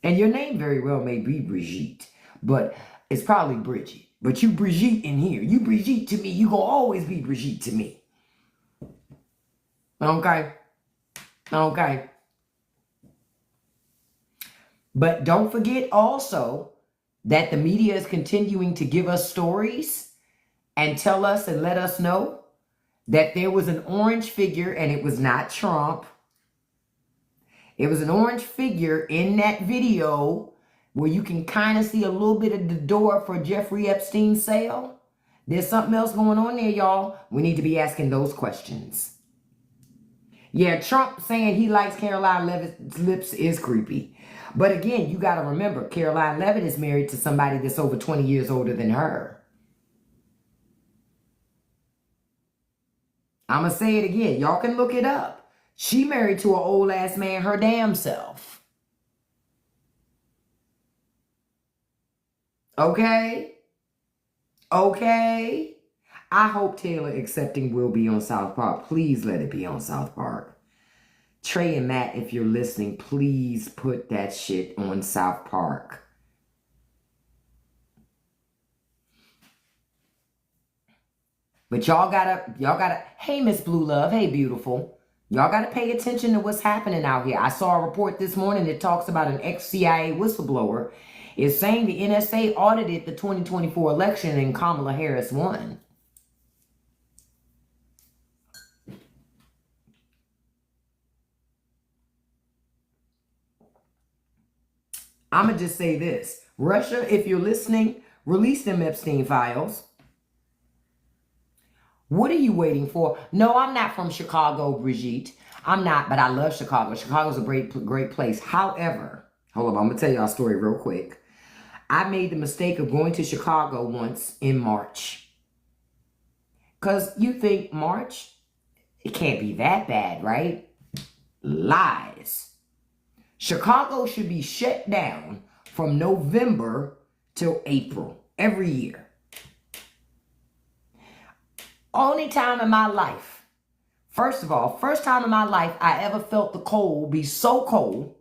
And your name very well may be Brigitte, but it's probably Bridget. But you Brigitte in here. You Brigitte to me. You gonna always be Brigitte to me. Okay? Okay. But don't forget also that the media is continuing to give us stories and tell us and let us know that there was an orange figure and it was not Trump. It was an orange figure in that video where you can kind of see a little bit of the door for Jeffrey Epstein's cell. There's something else going on there, y'all. We need to be asking those questions. Yeah, Trump saying he likes Caroline Levitt's lips is creepy. But again, you got to remember, Caroline Levitt is married to somebody that's over 20 years older than her. I'm going to say it again. Y'all can look it up. She married to an old ass man her damn self. Okay? Okay? I hope Taylor Accepting will be on South Park. Please let it be on South Park. Trey and Matt, if you're listening, please put that shit on South Park. But y'all gotta, hey, Miss Blue Love, hey, beautiful. Y'all gotta pay attention to what's happening out here. I saw a report this morning that talks about an ex-CIA whistleblower is saying the NSA audited the 2024 election and Kamala Harris won. I'm going to just say this. Russia, if you're listening, release them Epstein files. What are you waiting for? No, I'm not from Chicago, Brigitte. I'm not, but I love Chicago. Chicago's a great place. However, hold on, I'm going to tell y'all a story real quick. I made the mistake of going to Chicago once in March. Because you think March, it can't be that bad, right? Lies. Chicago should be shut down from November till April every year. Only time in my life, first of all, first time in my life I ever felt the cold be so cold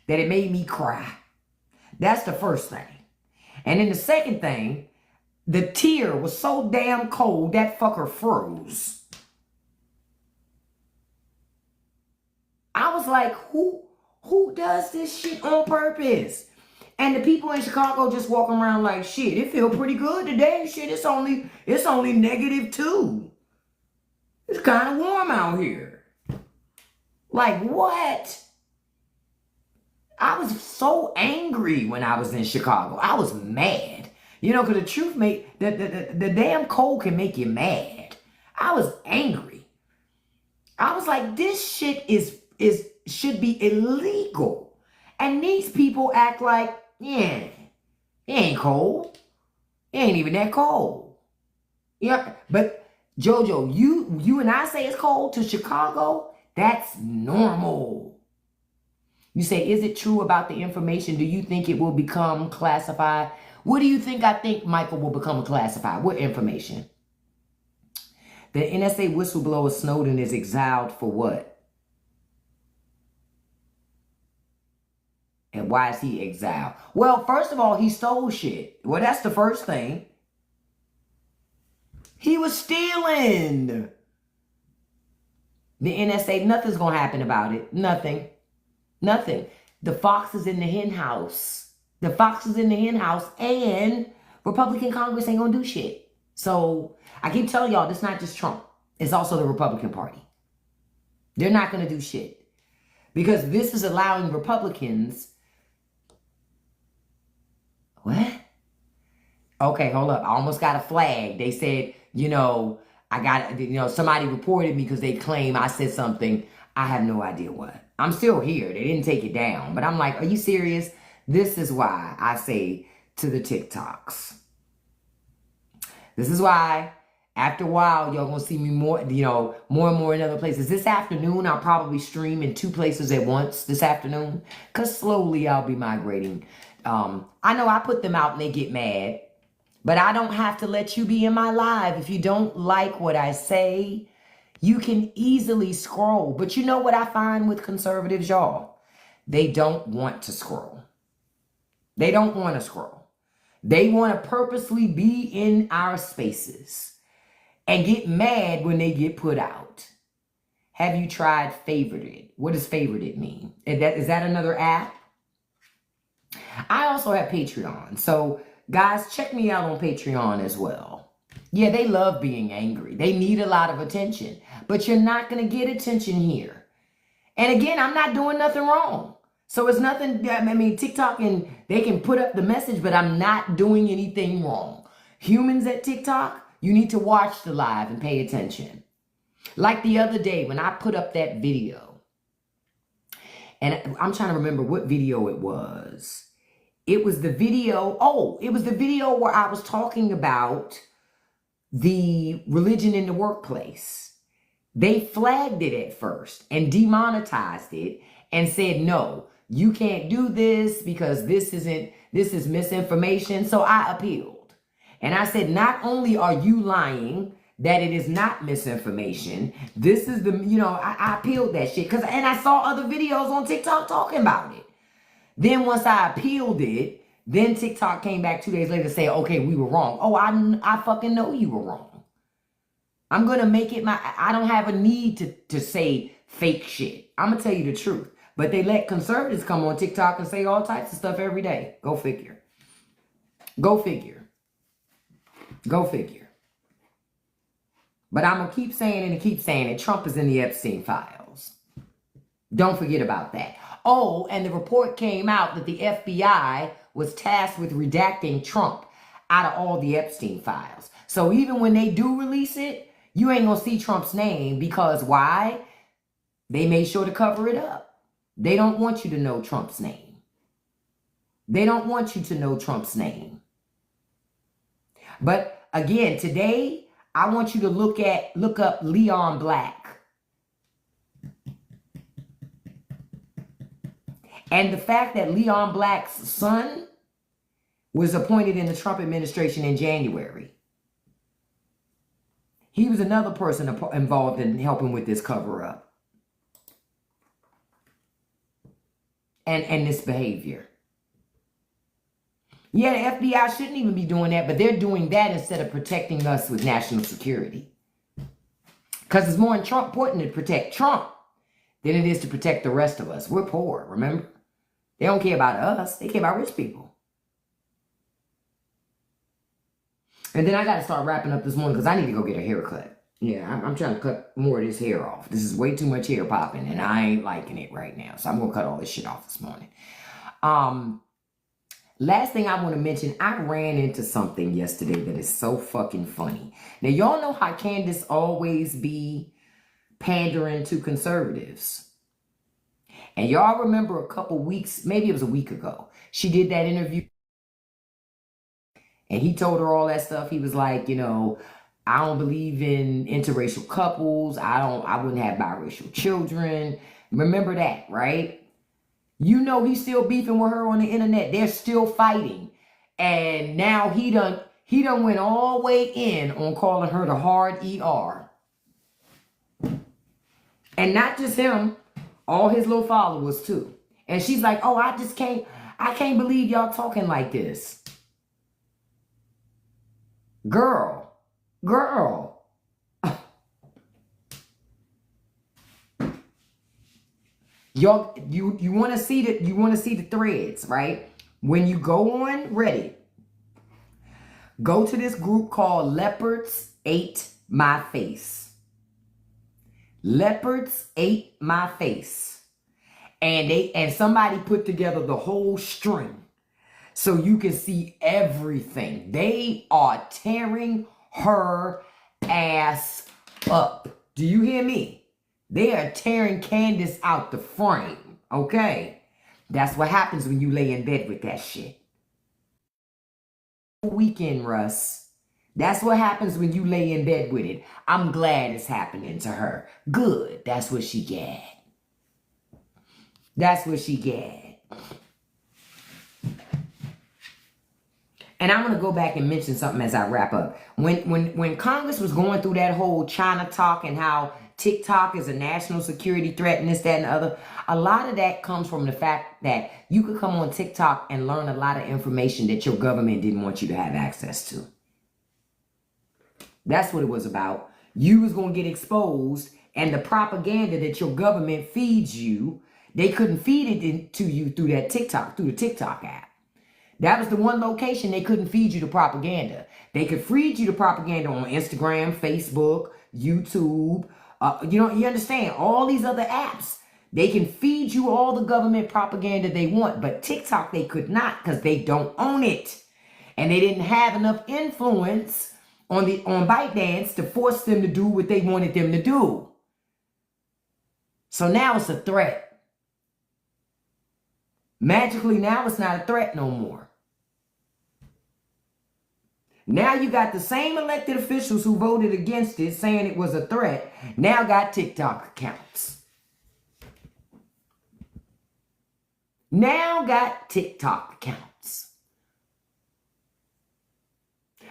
that it made me cry. That's the first thing. And then the second thing, the tear was so damn cold that fucker froze. I was like, who does this shit on purpose? And the people in Chicago just walking around like, shit, it feel pretty good today. Shit, it's only -2. It's kind of warm out here. Like, what? I was so angry when I was in Chicago. I was mad. You know, because the truth the damn cold can make you mad. I was angry. I was like, this shit should be illegal. And these people act like, yeah, it ain't cold. It ain't even that cold. Yeah, but Jojo, you and I say it's cold to Chicago, that's normal. You say, is it true about the information? Do you think it will become classified? What do you think I think Michael will become classified? What information? The NSA whistleblower Snowden is exiled for what? And why is he exiled? Well, first of all, he stole shit. Well, that's the first thing. He was stealing. The NSA, nothing's going to happen about it. Nothing. Nothing. The fox is in the hen house. The fox is in the hen house, and Republican Congress ain't going to do shit. So I keep telling y'all, this is not just Trump. It's also the Republican Party. They're not going to do shit. Because this is allowing Republicans... What? Okay, hold up. I almost got a flag. They said, somebody reported me because they claim I said something. I have no idea what. I'm still here. They didn't take it down. But I'm like, are you serious? This is why I say to the TikToks. This is why, after a while, y'all gonna see me more and more in other places. This afternoon, I'll probably stream in 2 places at once this afternoon. Because slowly I'll be migrating. I know I put them out and they get mad. But I don't have to let you be in my live. If you don't like what I say, you can easily scroll. But you know what I find with conservatives, y'all? they don't want to scroll. They don't want to scroll. They want to purposely be in our spaces and get mad when they get put out. Have you tried favorited? What does favorited mean? Is that another app? I also have Patreon. So guys, check me out on Patreon as well. Yeah, they love being angry. They need a lot of attention. But you're not going to get attention here. And again, I'm not doing nothing wrong. So it's nothing, I mean, TikTok, and they can put up the message, but I'm not doing anything wrong. Humans at TikTok, you need to watch the live and pay attention. Like the other day when I put up that video, and I'm trying to remember what video it was. It was the video, it was the video where I was talking about the religion in the workplace. They flagged it at first and demonetized it and said, no, you can't do this because this is misinformation. So I appealed. And I said, not only are you lying that it is not misinformation, this is the, I appealed that shit. And I saw other videos on TikTok talking about it. Then once I appealed it, then TikTok came back 2 days later to say, okay, we were wrong. Oh, I fucking know you were wrong. I'm going to make it I don't have a need to say fake shit. I'm going to tell you the truth. But they let conservatives come on TikTok and say all types of stuff every day. Go figure. Go figure. Go figure. But I'm going to keep saying it and keep saying it. Trump is in the Epstein files. Don't forget about that. Oh, and the report came out that the FBI was tasked with redacting Trump out of all the Epstein files. So even when they do release it, you ain't going to see Trump's name because why? They made sure to cover it up. They don't want you to know Trump's name. They don't want you to know Trump's name. But again, today, I want you to look up Leon Black. And the fact that Leon Black's son was appointed in the Trump administration in January. He was another person involved in helping with this cover-up. And this behavior. Yeah, the FBI shouldn't even be doing that, but they're doing that instead of protecting us with national security. Because it's more important to protect Trump than it is to protect the rest of us. We're poor, remember? They don't care about us. They care about rich people. And then I got to start wrapping up this morning because I need to go get a haircut. Yeah, I'm trying to cut more of this hair off. This is way too much hair popping, and I ain't liking it right now. So I'm going to cut all this shit off this morning. Last thing I want to mention, I ran into something yesterday that is so fucking funny. Now, y'all know how Candace always be pandering to conservatives. And y'all remember a couple weeks, maybe it was a week ago, she did that interview. And he told her all that stuff. He was like, I don't believe in interracial couples. I wouldn't have biracial children. Remember that, right? He's still beefing with her on the internet. They're still fighting. And now he done went all the way in on calling her the hard ER. And not just him, all his little followers too. And she's like, oh, I can't believe y'all talking like this. Girl. You want to see the threads, right? When you go on Reddit, go to this group called Leopards Ate My Face. Leopards Ate My Face. And somebody put together the whole string so you can see everything. They are tearing her ass up. Do you hear me? They are tearing Candace out the frame, okay? That's what happens when you lay in bed with that shit. Weekend, Russ. That's what happens when you lay in bed with it. I'm glad it's happening to her. Good. That's what she get. That's what she get. And I'm going to go back and mention something as I wrap up. When Congress was going through that whole China talk and how TikTok is a national security threat and this, that, and the other. A lot of that comes from the fact that you could come on TikTok and learn a lot of information that your government didn't want you to have access to. That's what it was about. You was going to get exposed, and the propaganda that your government feeds you, they couldn't feed it to you through that TikTok, through the TikTok app. That was the one location they couldn't feed you the propaganda. They could feed you the propaganda on Instagram, Facebook, YouTube. You understand? All these other apps. They can feed you all the government propaganda they want, but TikTok they could not because they don't own it. And they didn't have enough influence on ByteDance to force them to do what they wanted them to do. So now it's a threat. Magically, now it's not a threat no more. Now you got the same elected officials who voted against it saying it was a threat, now got TikTok accounts. Now got TikTok accounts.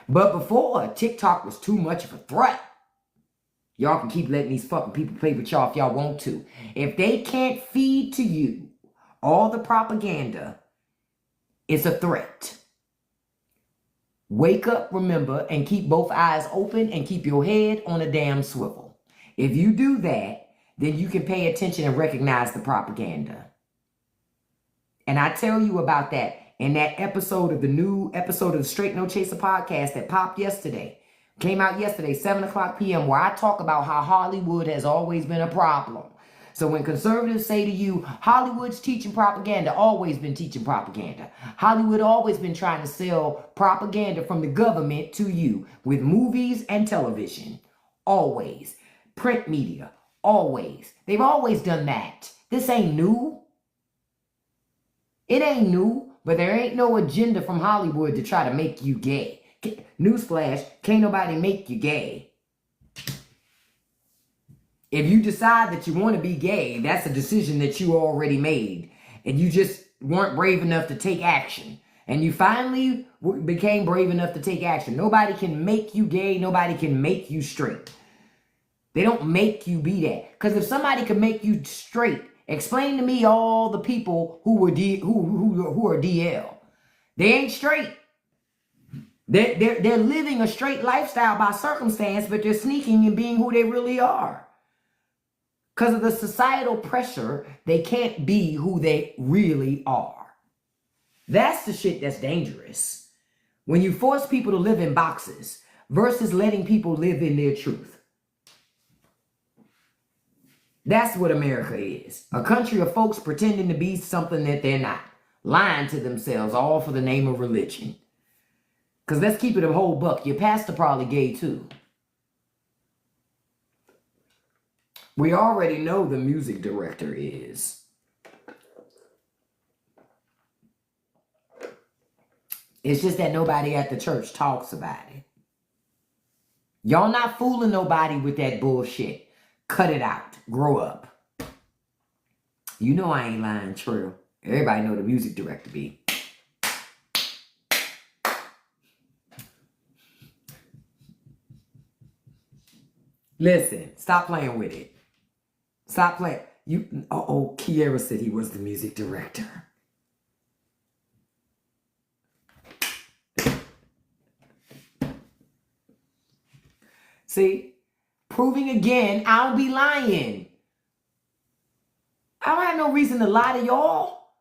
But before, TikTok was too much of a threat. Y'all can keep letting these fucking people play with y'all if y'all want to. If they can't feed to you all the propaganda, it's a threat. Wake up, remember, and keep both eyes open and keep your head on a damn swivel. If you do that, then you can pay attention and recognize the propaganda. And I tell you about that in that episode of the new episode of the Straight No Chaser podcast that popped yesterday. Came out yesterday, 7 o'clock p.m., where I talk about how Hollywood has always been a problem. So when conservatives say to you, Hollywood's teaching propaganda, always been teaching propaganda. Hollywood always been trying to sell propaganda from the government to you with movies and television. Always. Print media. Always. They've always done that. This ain't new. It ain't new, but there ain't no agenda from Hollywood to try to make you gay. Newsflash, can't nobody make you gay. If you decide that you want to be gay, that's a decision that you already made. And you just weren't brave enough to take action. And you finally became brave enough to take action. Nobody can make you gay. Nobody can make you straight. They don't make you be that. Because if somebody could make you straight, explain to me all the people who are DL. They ain't straight. They're living a straight lifestyle by circumstance, but they're sneaking and being who they really are. Because of the societal pressure, they can't be who they really are. That's the shit that's dangerous. When you force people to live in boxes versus letting people live in their truth. That's what America is. A country of folks pretending to be something that they're not. Lying to themselves, all for the name of religion. Because let's keep it a whole buck. Your pastor probably gay too. We already know the music director is. It's just that nobody at the church talks about it. Y'all not fooling nobody with that bullshit. Cut it out. Grow up. You know I ain't lying, true. Everybody know the music director be. Listen, stop playing with it. Stop playing. Kiera said he was the music director. See? Proving again, I don't be lying. I don't have no reason to lie to y'all.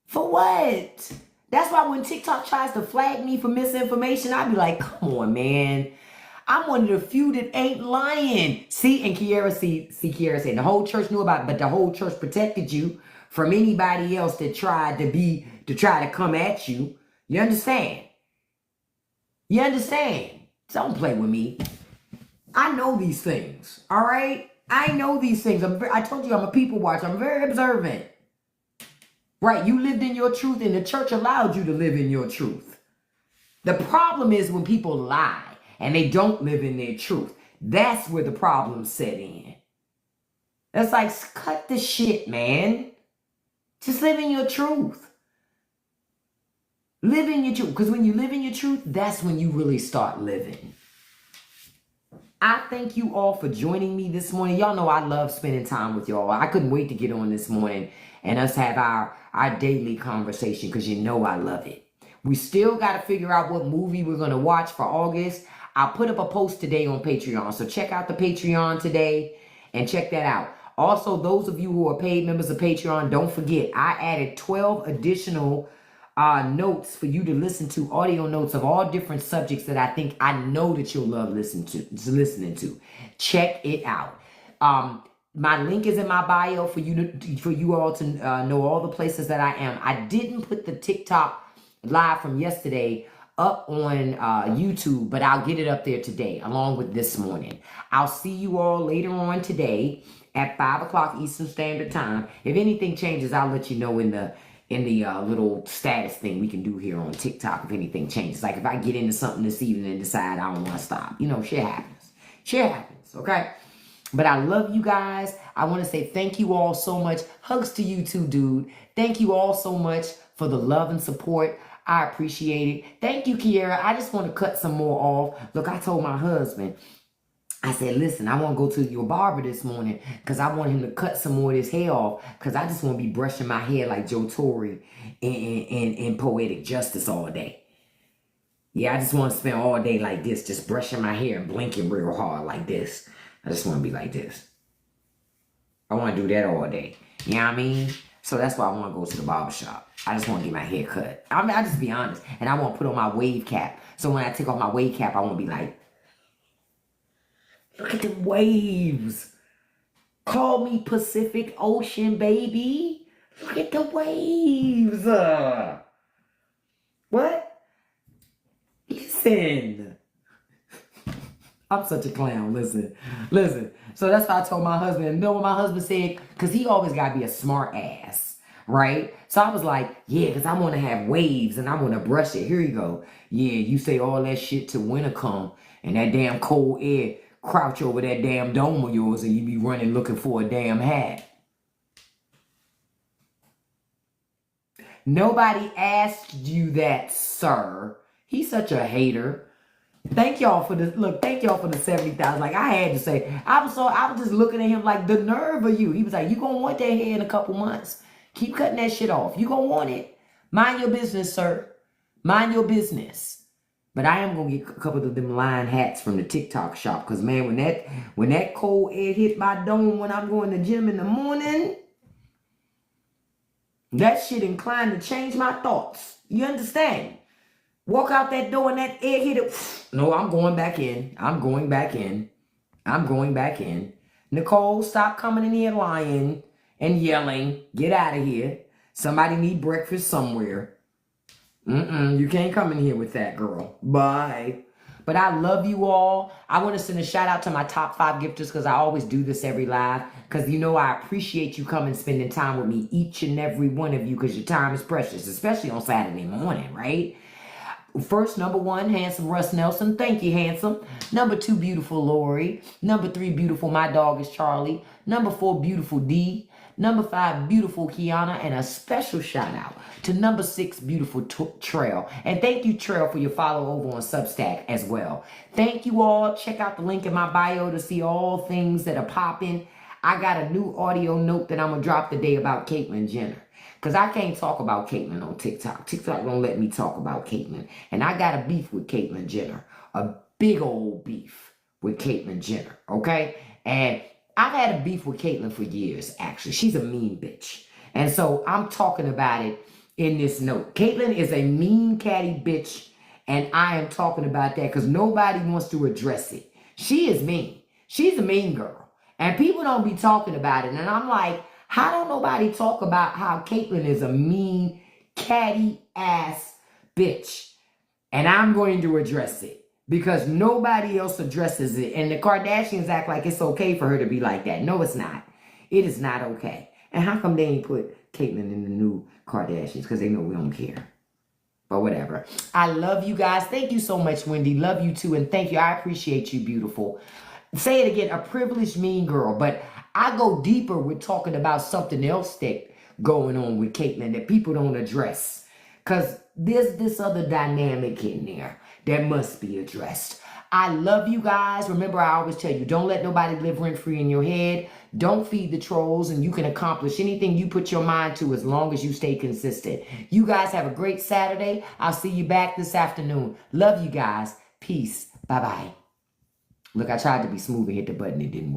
For what? That's why when TikTok tries to flag me for misinformation, I be like, come on, man. I'm one of the few that ain't lying. See, and Kiera said the whole church knew about it, but the whole church protected you from anybody else that tried to come at you. You understand? You understand? Don't play with me. I know these things, all right? I know these things. I told you I'm a people watcher. I'm very observant. Right, you lived in your truth and the church allowed you to live in your truth. The problem is when people lie and they don't live in their truth. That's where the problems set in. It's like, cut the shit, man. Just live in your truth. Live in your truth. Because when you live in your truth, that's when you really start living. I thank you all for joining me this morning. Y'all know I love spending time with y'all. I couldn't wait to get on this morning and us have our daily conversation because you know I love it. We still got to figure out what movie we're going to watch for August. I'll put up a post today on Patreon. So check out the Patreon today and check that out. Also, those of you who are paid members of Patreon, don't forget, I added 12 additional notes for you to listen to, audio notes of all different subjects that I know that you'll love listening to. Check it out. My link is in my bio for you all to know all the places that I am. I didn't put the TikTok live from yesterday up on YouTube, but I'll get it up there today along with this morning. I'll see you all later on today at 5 o'clock Eastern Standard Time. If anything changes, I'll let you know in the little status thing we can do here on TikTok if anything changes. Like if I get into something this evening and decide I don't want to stop. You know, shit happens. Shit happens, okay? But I love you guys. I want to say thank you all so much. Hugs to you too, dude. Thank you all so much for the love and support. I appreciate it. Thank you, Kiera. I just want to cut some more off. Look, I told my husband, I said, listen, I want to go to your barber this morning because I want him to cut some more of this hair off because I just want to be brushing my hair like Joe Torre in Poetic Justice all day. Yeah, I just want to spend all day like this, just brushing my hair and blinking real hard like this. I just want to be like this. I want to do that all day. You know what I mean? So that's why I want to go to the barber shop. I just want to get my hair cut. I just be honest. And I want to put on my wave cap. So when I take off my wave cap, I want to be like, look at the waves. Call me Pacific Ocean, baby. Look at the waves. What? Listen. I'm such a clown. Listen. So that's why I told my husband. You know what my husband said? Because he always got to be a smart ass, right? So I was like, yeah, because I want to have waves and I want to brush it. Here you go. Yeah, you say all that shit till winter come and that damn cold air crouch over that damn dome of yours and you be running looking for a damn hat. Nobody asked you that, sir. He's such a hater. Thank y'all for this. Look, thank y'all for the 70,000. Like I had to say, I was just looking at him like the nerve of you. He was like, you gonna want that hair in a couple months. Keep cutting that shit off. You gonna want it. Mind your business, sir. Mind your business. But I am gonna get a couple of them line hats from the TikTok shop. Cause man, when that cold air hit my dome when I'm going to the gym in the morning, that shit inclined to change my thoughts. You understand? Walk out that door and that air hit it. No, I'm going back in. I'm going back in. Nicole, stop coming in here lying and yelling. Get out of here. Somebody need breakfast somewhere. You can't come in here with that, girl. Bye. But I love you all. I want to send a shout out to my top 5 gifters because I always do this every live. Because you know I appreciate you coming spending time with me, each and every one of you, because your time is precious, especially on Saturday morning, right? First, number 1, handsome Russ Nelson. Thank you, handsome. Number 2, beautiful Lori. Number 3, beautiful My Dog is Charlie. Number 4, beautiful D. Number 5, beautiful Kiana. And a special shout out to number 6, beautiful Trail. And thank you, Trail, for your follow over on Substack as well. Thank you all. Check out the link in my bio to see all things that are popping. I got a new audio note that I'm going to drop today about Caitlyn Jenner. Because I can't talk about Caitlyn on TikTok. TikTok don't let me talk about Caitlyn. And I got a beef with Caitlyn Jenner. A big old beef with Caitlyn Jenner. Okay? And I've had a beef with Caitlyn for years, actually. She's a mean bitch. And so I'm talking about it in this note. Caitlyn is a mean catty bitch. And I am talking about that because nobody wants to address it. She is mean. She's a mean girl. And people don't be talking about it. And I'm like, how don't nobody talk about how Caitlyn is a mean, catty ass bitch? And I'm going to address it because nobody else addresses it. And the Kardashians act like it's okay for her to be like that. No, it's not. It is not okay. And how come they ain't put Caitlyn in the new Kardashians? Because they know we don't care. But whatever. I love you guys. Thank you so much, Wendy. Love you too. And thank you. I appreciate you, beautiful. Say it again. A privileged mean girl. But I go deeper with talking about something else that going on with Caitlyn that people don't address. Because there's this other dynamic in there that must be addressed. I love you guys. Remember, I always tell you, don't let nobody live rent-free in your head. Don't feed the trolls, and you can accomplish anything you put your mind to as long as you stay consistent. You guys have a great Saturday. I'll see you back this afternoon. Love you guys. Peace. Bye-bye. Look, I tried to be smooth and hit the button. It didn't work.